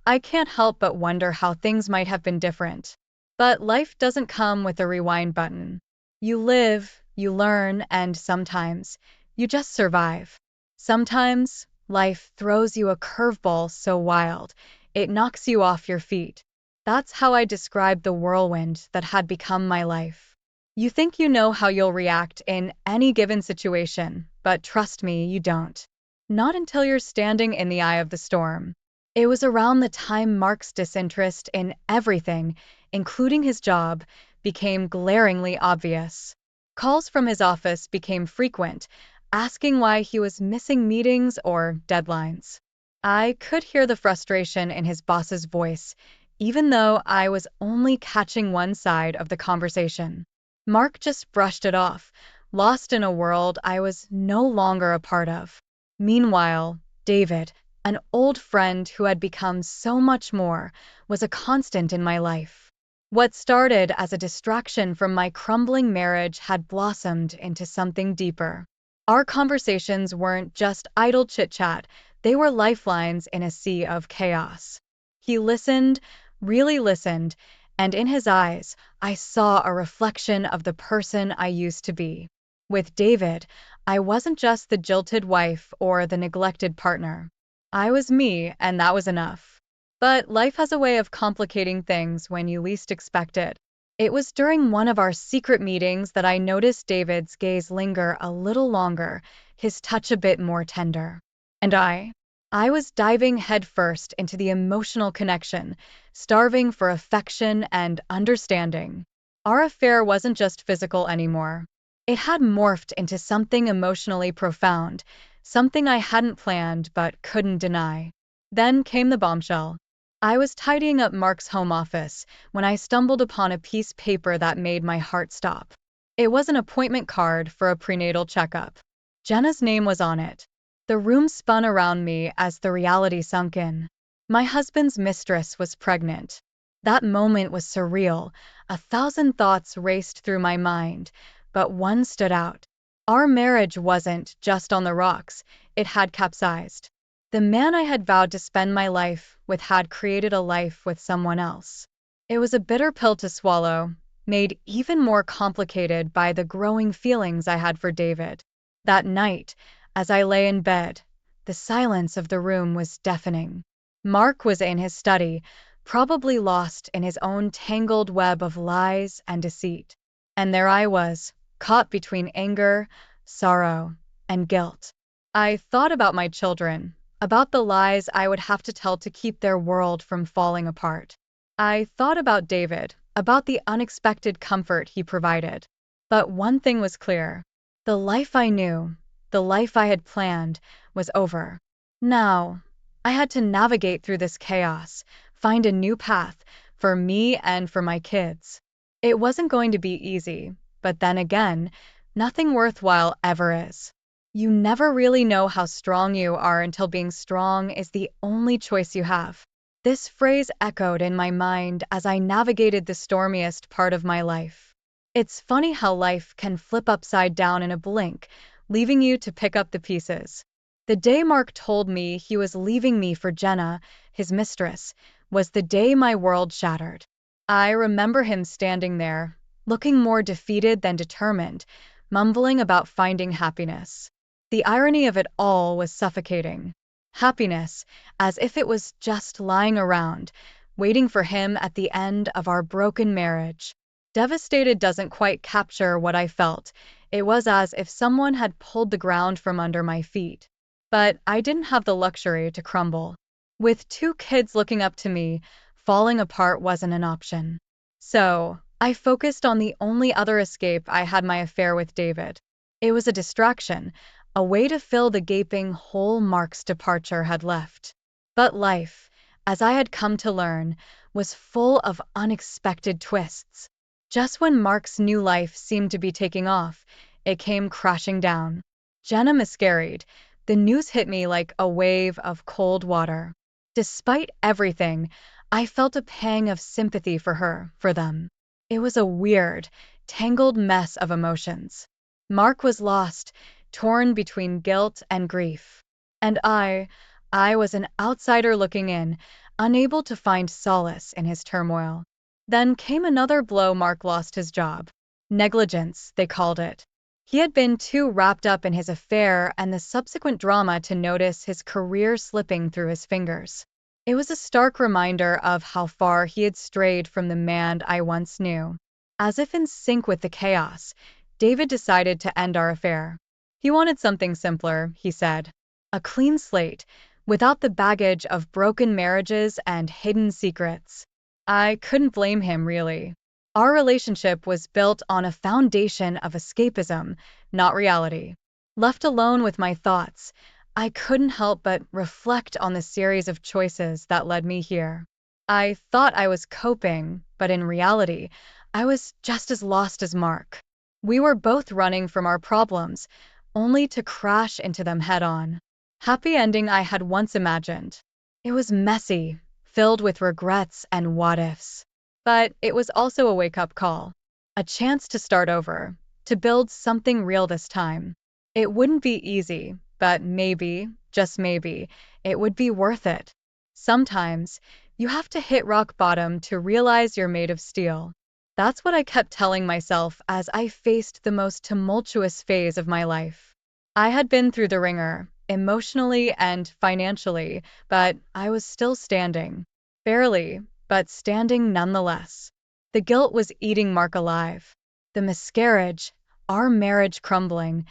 I can't help but wonder how things might have been different. But life doesn't come with a rewind button. You live, you learn, and sometimes, you just survive. Sometimes, life throws you a curveball so wild, it knocks you off your feet. That's how I describe the whirlwind that had become my life. You think you know how you'll react in any given situation, but trust me, you don't. Not until you're standing in the eye of the storm. It was around the time Mark's disinterest in everything, including his job, became glaringly obvious. Calls from his office became frequent, asking why he was missing meetings or deadlines. I could hear the frustration in his boss's voice, even though I was only catching one side of the conversation. Mark just brushed it off, lost in a world I was no longer a part of. Meanwhile, David, an old friend who had become so much more, was a constant in my life. What started as a distraction from my crumbling marriage had blossomed into something deeper. Our conversations weren't just idle chit-chat, they were lifelines in a sea of chaos. He listened, really listened, and in his eyes, I saw a reflection of the person I used to be. With David, I wasn't just the jilted wife or the neglected partner. I was me, and that was enough. But life has a way of complicating things when you least expect it. It was during one of our secret meetings that I noticed David's gaze linger a little longer, his touch a bit more tender. And I was diving headfirst into the emotional connection, starving for affection and understanding. Our affair wasn't just physical anymore. It had morphed into something emotionally profound, something I hadn't planned but couldn't deny. Then came the bombshell. I was tidying up Mark's home office when I stumbled upon a piece of paper that made my heart stop. It was an appointment card for a prenatal checkup. Jenna's name was on it. The room spun around me as the reality sunk in. My husband's mistress was pregnant. That moment was surreal. 1,000 thoughts raced through my mind, but one stood out. Our marriage wasn't just on the rocks, it had capsized. The man I had vowed to spend my life with had created a life with someone else. It was a bitter pill to swallow, made even more complicated by the growing feelings I had for David. That night, as I lay in bed, the silence of the room was deafening. Mark was in his study, probably lost in his own tangled web of lies and deceit. And there I was, caught between anger, sorrow, and guilt. I thought about my children, about the lies I would have to tell to keep their world from falling apart. I thought about David, about the unexpected comfort he provided. But one thing was clear. The life I knew, the life I had planned, was over. Now, I had to navigate through this chaos, find a new path, for me and for my kids. It wasn't going to be easy, but then again, nothing worthwhile ever is. You never really know how strong you are until being strong is the only choice you have. This phrase echoed in my mind as I navigated the stormiest part of my life. It's funny how life can flip upside down in a blink, leaving you to pick up the pieces. The day Mark told me he was leaving me for Jenna, his mistress, was the day my world shattered. I remember him standing there, looking more defeated than determined, mumbling about finding happiness. The irony of it all was suffocating. Happiness, as if it was just lying around, waiting for him at the end of our broken marriage. Devastated doesn't quite capture what I felt. It was as if someone had pulled the ground from under my feet. But I didn't have the luxury to crumble. With 2 kids looking up to me, falling apart wasn't an option. So, I focused on the only other escape I had: my affair with David. It was a distraction, a way to fill the gaping hole Mark's departure had left. But life, as I had come to learn, was full of unexpected twists. Just when Mark's new life seemed to be taking off, it came crashing down. Jenna miscarried. The news hit me like a wave of cold water. Despite everything, I felt a pang of sympathy for her, for them. It was a weird, tangled mess of emotions. Mark was lost, torn between guilt and grief. And I was an outsider looking in, unable to find solace in his turmoil. Then came another blow. Mark lost his job. Negligence, they called it. He had been too wrapped up in his affair and the subsequent drama to notice his career slipping through his fingers. It was a stark reminder of how far he had strayed from the man I once knew. As if in sync with the chaos, David decided to end our affair. He wanted something simpler, he said. A clean slate, without the baggage of broken marriages and hidden secrets. I couldn't blame him, really. Our relationship was built on a foundation of escapism, not reality. Left alone with my thoughts, I couldn't help but reflect on the series of choices that led me here. I thought I was coping, but in reality, I was just as lost as Mark. We were both running from our problems, only to crash into them head on. Happy ending I had once imagined. It was messy, filled with regrets and what ifs. But it was also a wake-up call, a chance to start over, to build something real this time. It wouldn't be easy, but maybe, just maybe, it would be worth it. Sometimes, you have to hit rock bottom to realize you're made of steel. That's what I kept telling myself as I faced the most tumultuous phase of my life. I had been through the ringer, emotionally and financially, but I was still standing. Barely, but standing nonetheless. The guilt was eating Mark alive. The miscarriage, our marriage crumbling,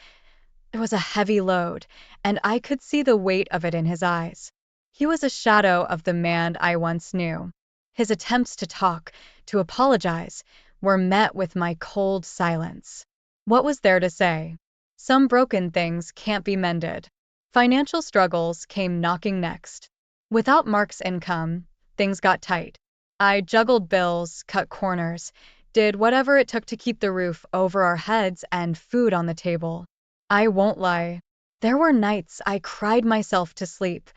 it was a heavy load, and I could see the weight of it in his eyes. He was a shadow of the man I once knew. His attempts to talk, to apologize, were met with my cold silence. What was there to say? Some broken things can't be mended. Financial struggles came knocking next. Without Mark's income, things got tight. I juggled bills, cut corners, did whatever it took to keep the roof over our heads and food on the table. I won't lie. There were nights I cried myself to sleep,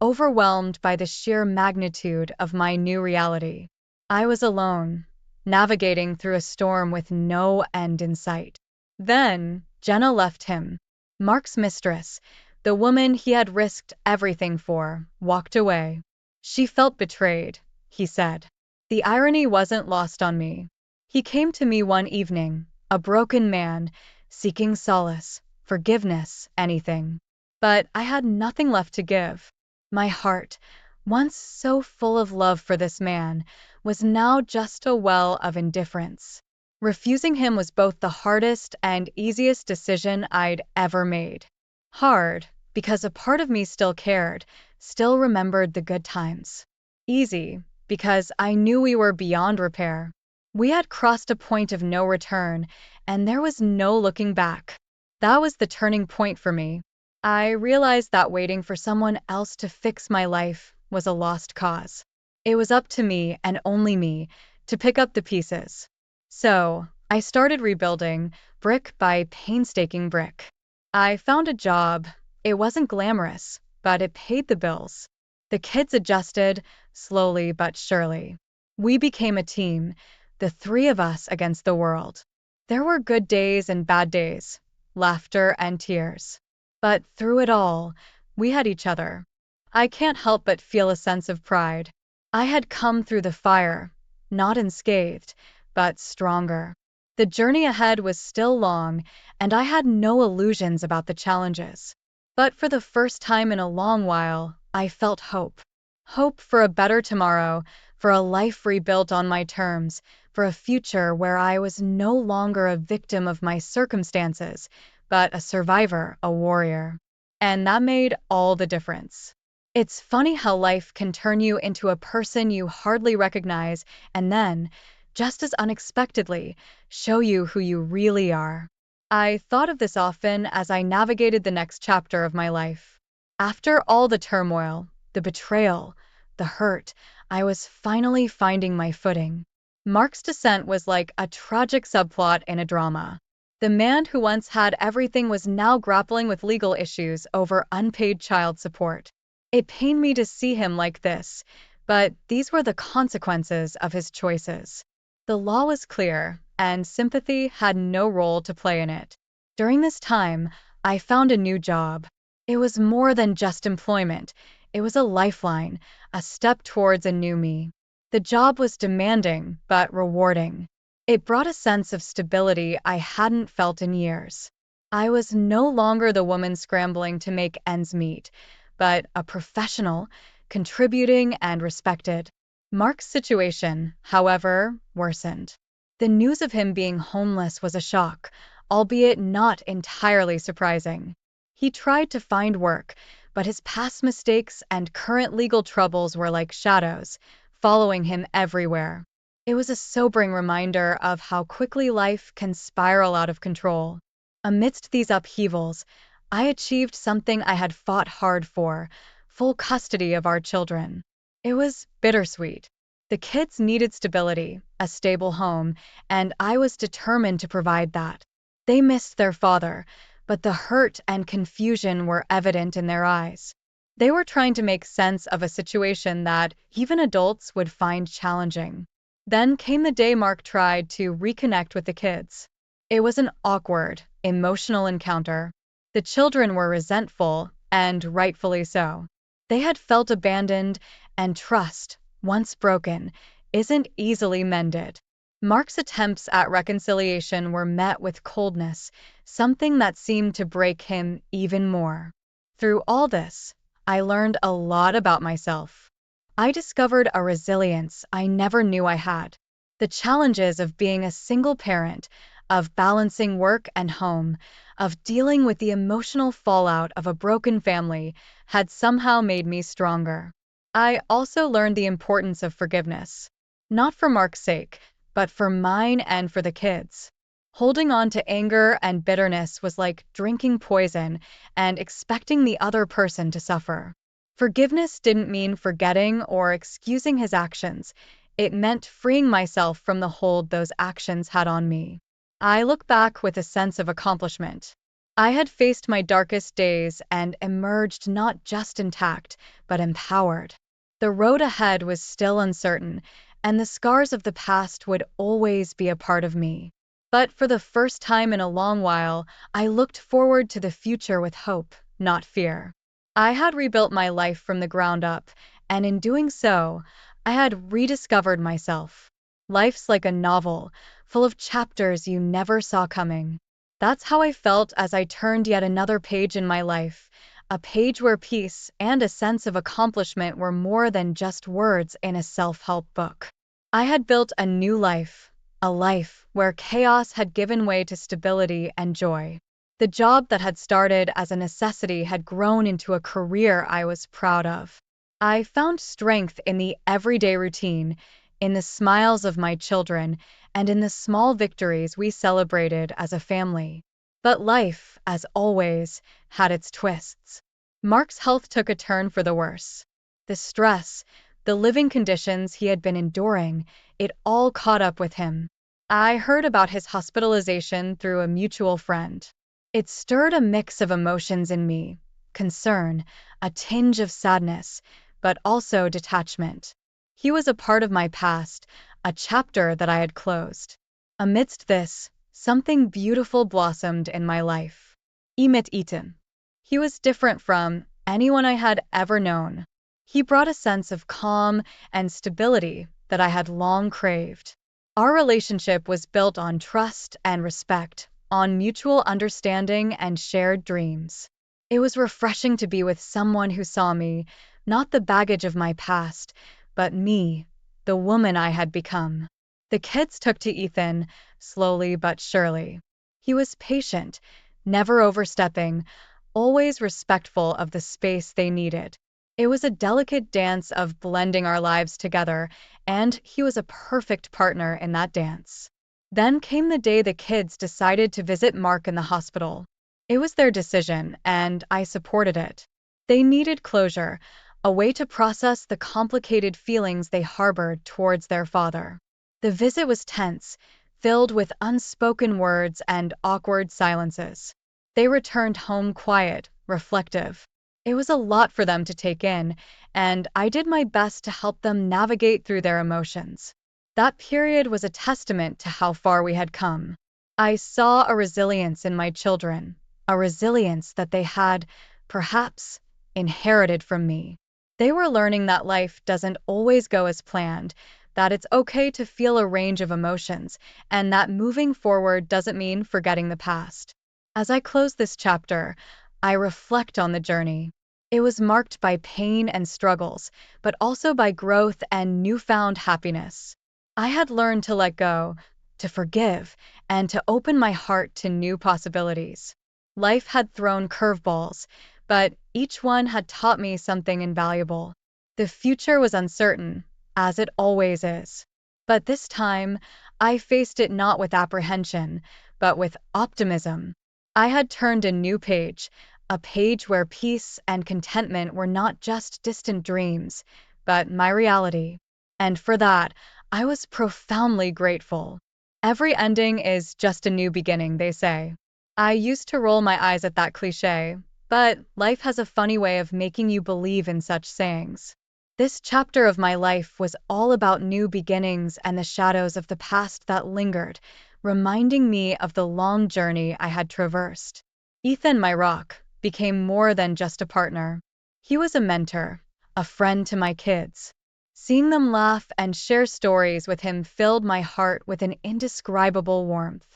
overwhelmed by the sheer magnitude of my new reality. I was alone, navigating through a storm with no end in sight. Then, Jenna left him. Mark's mistress, the woman he had risked everything for, walked away. She felt betrayed, he said. The irony wasn't lost on me. He came to me one evening, a broken man, seeking solace, forgiveness, anything. But I had nothing left to give. My heart, once so full of love for this man, was now just a well of indifference. Refusing him was both the hardest and easiest decision I'd ever made. Hard, because a part of me still cared, still remembered the good times. Easy, because I knew we were beyond repair. We had crossed a point of no return, and there was no looking back. That was the turning point for me. I realized that waiting for someone else to fix my life was a lost cause. It was up to me, and only me, to pick up the pieces. So, I started rebuilding, brick by painstaking brick. I found a job. It wasn't glamorous, but it paid the bills. The kids adjusted, slowly but surely. We became a team, the three of us against the world. There were good days and bad days, laughter and tears. But through it all, we had each other. I can't help but feel a sense of pride. I had come through the fire, not unscathed, but stronger. The journey ahead was still long, and I had no illusions about the challenges. But for the first time in a long while, I felt hope. Hope for a better tomorrow, for a life rebuilt on my terms, for a future where I was no longer a victim of my circumstances, but a survivor, a warrior. And that made all the difference. It's funny how life can turn you into a person you hardly recognize and then, just as unexpectedly, show you who you really are. I thought of this often as I navigated the next chapter of my life. After all the turmoil, the betrayal, the hurt, I was finally finding my footing. Mark's descent was like a tragic subplot in a drama. The man who once had everything was now grappling with legal issues over unpaid child support. It pained me to see him like this, but these were the consequences of his choices. The law was clear, and sympathy had no role to play in it. During this time, I found a new job. It was more than just employment. It was a lifeline, a step towards a new me. The job was demanding, but rewarding. It brought a sense of stability I hadn't felt in years. I was no longer the woman scrambling to make ends meet, but a professional, contributing and respected. Mark's situation, however, worsened. The news of him being homeless was a shock, albeit not entirely surprising. He tried to find work, but his past mistakes and current legal troubles were like shadows, following him everywhere. It was a sobering reminder of how quickly life can spiral out of control. Amidst these upheavals, I achieved something I had fought hard for: full custody of our children. It was bittersweet. The kids needed stability, a stable home, and I was determined to provide that. They missed their father, but the hurt and confusion were evident in their eyes. They were trying to make sense of a situation that even adults would find challenging. Then came the day Mark tried to reconnect with the kids. It was an awkward, emotional encounter. The children were resentful, and rightfully so. They had felt abandoned, and trust, once broken, isn't easily mended. Mark's attempts at reconciliation were met with coldness, something that seemed to break him even more. Through all this, I learned a lot about myself. I discovered a resilience I never knew I had. The challenges of being a single parent, of balancing work and home, of dealing with the emotional fallout of a broken family had somehow made me stronger. I also learned the importance of forgiveness. Not for Mark's sake, but for mine and for the kids. Holding on to anger and bitterness was like drinking poison and expecting the other person to suffer. Forgiveness didn't mean forgetting or excusing his actions. It meant freeing myself from the hold those actions had on me. I look back with a sense of accomplishment. I had faced my darkest days and emerged not just intact, but empowered. The road ahead was still uncertain, and the scars of the past would always be a part of me. But for the first time in a long while, I looked forward to the future with hope, not fear. I had rebuilt my life from the ground up, and in doing so, I had rediscovered myself. Life's like a novel, full of chapters you never saw coming. That's how I felt as I turned yet another page in my life, a page where peace and a sense of accomplishment were more than just words in a self-help book. I had built a new life, a life where chaos had given way to stability and joy. The job that had started as a necessity had grown into a career I was proud of. I found strength in the everyday routine, in the smiles of my children, and in the small victories we celebrated as a family. But life, as always, had its twists. Mark's health took a turn for the worse. The stress, the living conditions he had been enduring, it all caught up with him. I heard about his hospitalization through a mutual friend. It stirred a mix of emotions in me: concern, a tinge of sadness, but also detachment. He was a part of my past, a chapter that I had closed. Amidst this, something beautiful blossomed in my life. Emmett Eaton. He was different from anyone I had ever known. He brought a sense of calm and stability that I had long craved. Our relationship was built on trust and respect, on mutual understanding and shared dreams. It was refreshing to be with someone who saw me, not the baggage of my past, but me, the woman I had become. The kids took to Ethan, slowly but surely. He was patient, never overstepping, always respectful of the space they needed. It was a delicate dance of blending our lives together, and he was a perfect partner in that dance. Then came the day the kids decided to visit Mark in the hospital. It was their decision, and I supported it. They needed closure, a way to process the complicated feelings they harbored towards their father. The visit was tense, filled with unspoken words and awkward silences. They returned home quiet, reflective. It was a lot for them to take in, and I did my best to help them navigate through their emotions. That period was a testament to how far we had come. I saw a resilience in my children, a resilience that they had, perhaps, inherited from me. They were learning that life doesn't always go as planned, that it's okay to feel a range of emotions, and that moving forward doesn't mean forgetting the past. As I close this chapter, I reflect on the journey. It was marked by pain and struggles, but also by growth and newfound happiness. I had learned to let go, to forgive, and to open my heart to new possibilities. Life had thrown curveballs, but each one had taught me something invaluable. The future was uncertain, as it always is. But this time, I faced it not with apprehension, but with optimism. I had turned a new page, a page where peace and contentment were not just distant dreams, but my reality. And for that, I was profoundly grateful. Every ending is just a new beginning, they say. I used to roll my eyes at that cliche, but life has a funny way of making you believe in such sayings. This chapter of my life was all about new beginnings and the shadows of the past that lingered, reminding me of the long journey I had traversed. Ethan, my rock, became more than just a partner. He was a mentor, a friend to my kids. Seeing them laugh and share stories with him filled my heart with an indescribable warmth.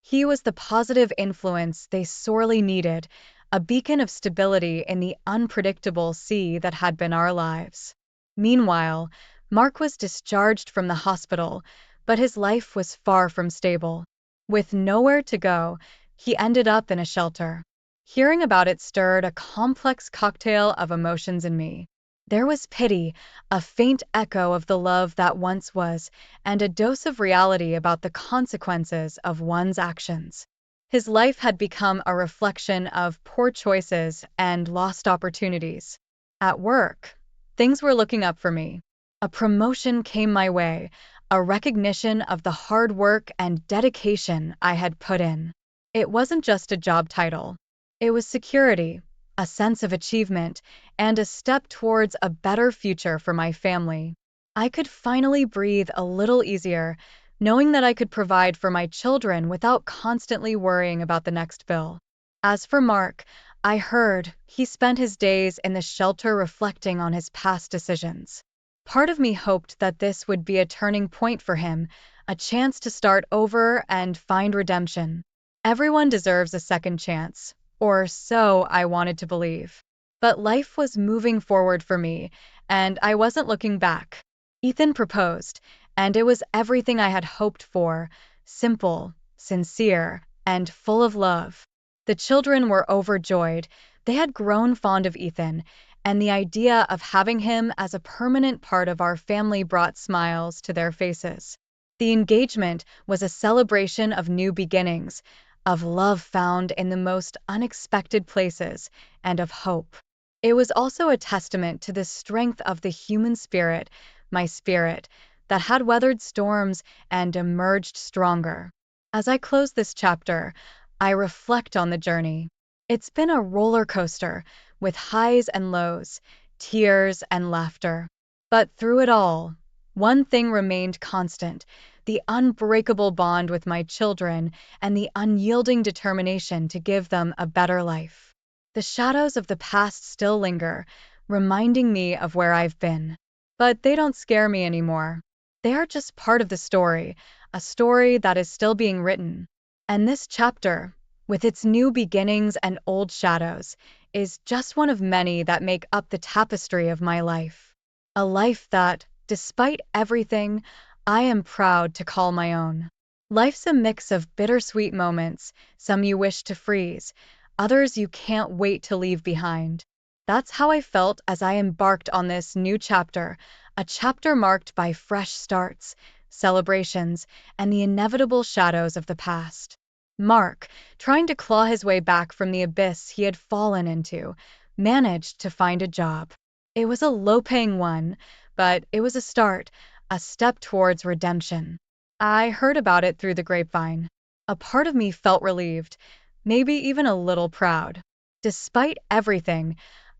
He was the positive influence they sorely needed, a beacon of stability in the unpredictable sea that had been our lives. Meanwhile, Mark was discharged from the hospital, but his life was far from stable. With nowhere to go, he ended up in a shelter. Hearing about it stirred a complex cocktail of emotions in me. There was pity, a faint echo of the love that once was, and a dose of reality about the consequences of one's actions. His life had become a reflection of poor choices and lost opportunities. At work, things were looking up for me. A promotion came my way, a recognition of the hard work and dedication I had put in. It wasn't just a job title. It was security, a sense of achievement, and a step towards a better future for my family. I could finally breathe a little easier, knowing that I could provide for my children without constantly worrying about the next bill. As for Mark, I heard he spent his days in the shelter reflecting on his past decisions. Part of me hoped that this would be a turning point for him, a chance to start over and find redemption. Everyone deserves a second chance, or so I wanted to believe. But life was moving forward for me, and I wasn't looking back. Ethan proposed, and it was everything I had hoped for: simple, sincere, and full of love. The children were overjoyed. They had grown fond of Ethan, and the idea of having him as a permanent part of our family brought smiles to their faces. The engagement was a celebration of new beginnings, of love found in the most unexpected places, and of hope. It was also a testament to the strength of the human spirit, my spirit, that had weathered storms and emerged stronger. As I close this chapter, I reflect on the journey. It's been a roller coaster, with highs and lows, tears and laughter. But through it all, one thing remained constant: the unbreakable bond with my children and the unyielding determination to give them a better life. The shadows of the past still linger, reminding me of where I've been. But they don't scare me anymore. They are just part of the story, a story that is still being written. And this chapter, with its new beginnings and old shadows, is just one of many that make up the tapestry of my life. A life that, despite everything, I am proud to call my own. Life's a mix of bittersweet moments, some you wish to freeze, others you can't wait to leave behind. That's how I felt as I embarked on this new chapter, a chapter marked by fresh starts, celebrations, and the inevitable shadows of the past. Mark, trying to claw his way back from the abyss he had fallen into, managed to find a job. It was a low-paying one, but it was a start, a step towards redemption. I heard about it through the grapevine. A part of me felt relieved, maybe even a little proud. Despite everything,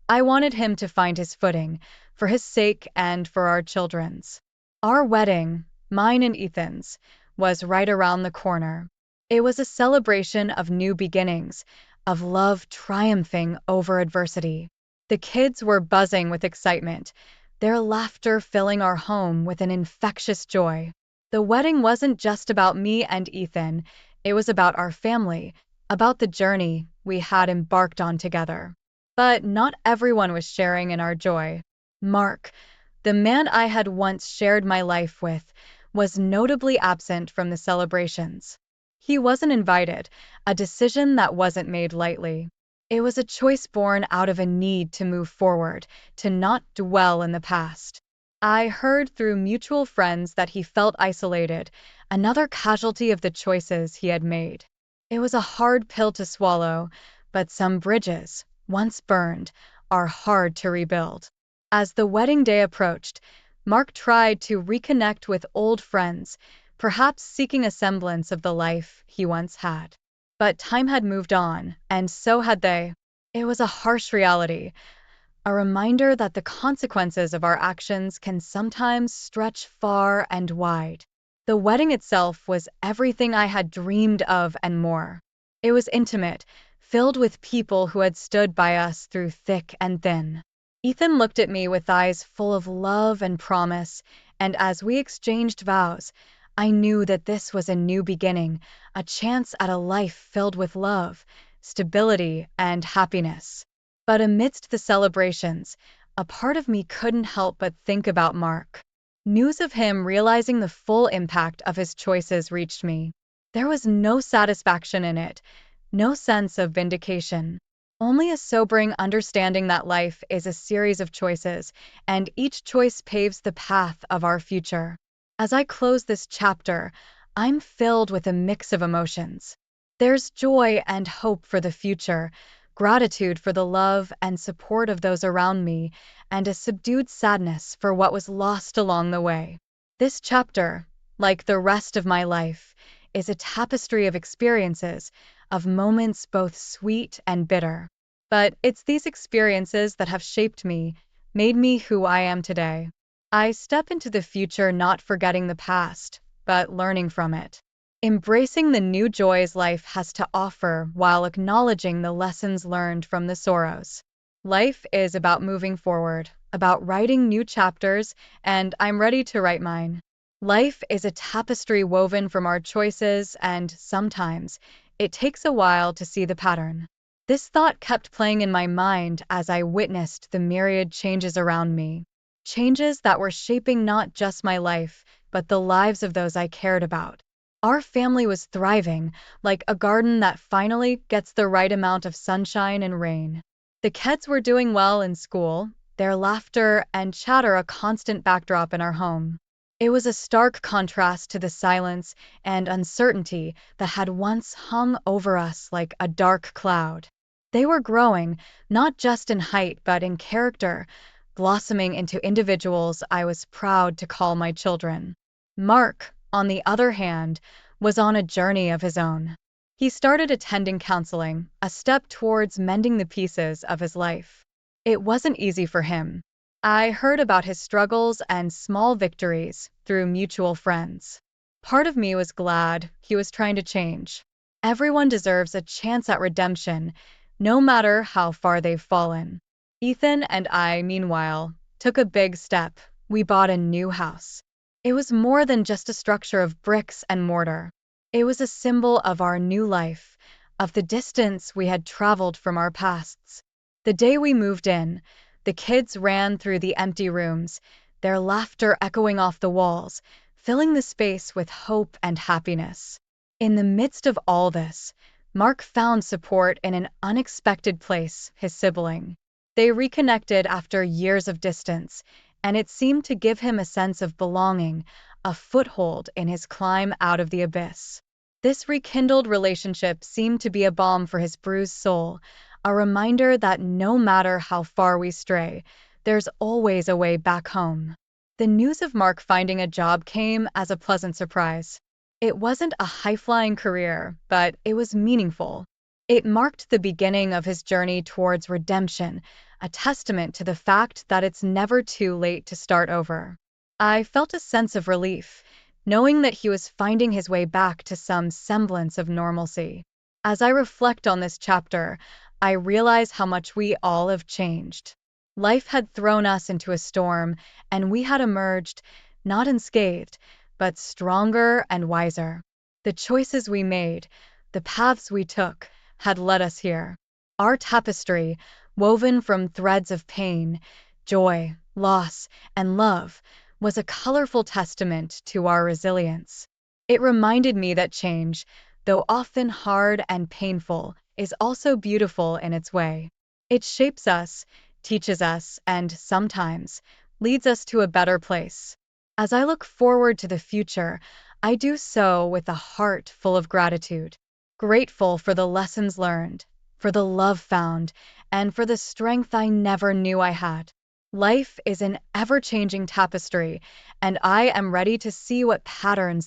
I wanted him to find his footing, for his sake and for our children's. Our wedding, mine and Ethan's, was right around the corner. It was a celebration of new beginnings, of love triumphing over adversity. The kids were buzzing with excitement, their laughter filling our home with an infectious joy. The wedding wasn't just about me and Ethan, it was about our family, about the journey we had embarked on together. But not everyone was sharing in our joy. Mark, the man I had once shared my life with, was notably absent from the celebrations. He wasn't invited, a decision that wasn't made lightly. It was a choice born out of a need to move forward, to not dwell in the past. I heard through mutual friends that he felt isolated, another casualty of the choices he had made. It was a hard pill to swallow, but some bridges, once burned, are hard to rebuild. As the wedding day approached, Mark tried to reconnect with old friends, perhaps seeking a semblance of the life he once had. But time had moved on, and so had they. It was a harsh reality, a reminder that the consequences of our actions can sometimes stretch far and wide. The wedding itself was everything I had dreamed of and more. It was intimate, filled with people who had stood by us through thick and thin. Ethan looked at me with eyes full of love and promise, and as we exchanged vows, I knew that this was a new beginning, a chance at a life filled with love, stability, and happiness. But amidst the celebrations, a part of me couldn't help but think about Mark. News of him realizing the full impact of his choices reached me. There was no satisfaction in it, no sense of vindication. Only a sobering understanding that life is a series of choices, and each choice paves the path of our future. As I close this chapter, I'm filled with a mix of emotions. There's joy and hope for the future, gratitude for the love and support of those around me, and a subdued sadness for what was lost along the way. This chapter, like the rest of my life, is a tapestry of experiences, of moments both sweet and bitter. But it's these experiences that have shaped me, made me who I am today. I step into the future not forgetting the past, but learning from it. Embracing the new joys life has to offer while acknowledging the lessons learned from the sorrows. Life is about moving forward, about writing new chapters, and I'm ready to write mine. Life is a tapestry woven from our choices, and sometimes it takes a while to see the pattern. This thought kept playing in my mind as I witnessed the myriad changes around me. Changes that were shaping not just my life, but the lives of those I cared about. Our family was thriving, like a garden that finally gets the right amount of sunshine and rain. The kids were doing well in school, their laughter and chatter a constant backdrop in our home. It was a stark contrast to the silence and uncertainty that had once hung over us like a dark cloud. They were growing, not just in height but in character, blossoming into individuals I was proud to call my children. Mark, on the other hand, was on a journey of his own. He started attending counseling, a step towards mending the pieces of his life. It wasn't easy for him. I heard about his struggles and small victories through mutual friends. Part of me was glad he was trying to change. Everyone deserves a chance at redemption, no matter how far they've fallen. Ethan and I, meanwhile, took a big step. We bought a new house. It was more than just a structure of bricks and mortar. It was a symbol of our new life, of the distance we had traveled from our pasts. The day we moved in, the kids ran through the empty rooms, their laughter echoing off the walls, filling the space with hope and happiness. In the midst of all this, Mark found support in an unexpected place, his sibling. They reconnected after years of distance, and it seemed to give him a sense of belonging, a foothold in his climb out of the abyss. This rekindled relationship seemed to be a balm for his bruised soul, a reminder that no matter how far we stray, there's always a way back home. The news of Mark finding a job came as a pleasant surprise. It wasn't a high-flying career, but it was meaningful. It marked the beginning of his journey towards redemption, a testament to the fact that it's never too late to start over. I felt a sense of relief, knowing that he was finding his way back to some semblance of normalcy. As I reflect on this chapter, I realize how much we all have changed. Life had thrown us into a storm, and we had emerged, not unscathed, but stronger and wiser. The choices we made, the paths we took, had led us here. Our tapestry, woven from threads of pain, joy, loss, and love, was a colorful testament to our resilience. It reminded me that change, though often hard and painful, is also beautiful in its way. It shapes us, teaches us, and sometimes leads us to a better place. As I look forward to the future, I do so with a heart full of gratitude, grateful for the lessons learned, for the love found, and for the strength I never knew I had. Life is an ever changing tapestry, and I am ready to see what patterns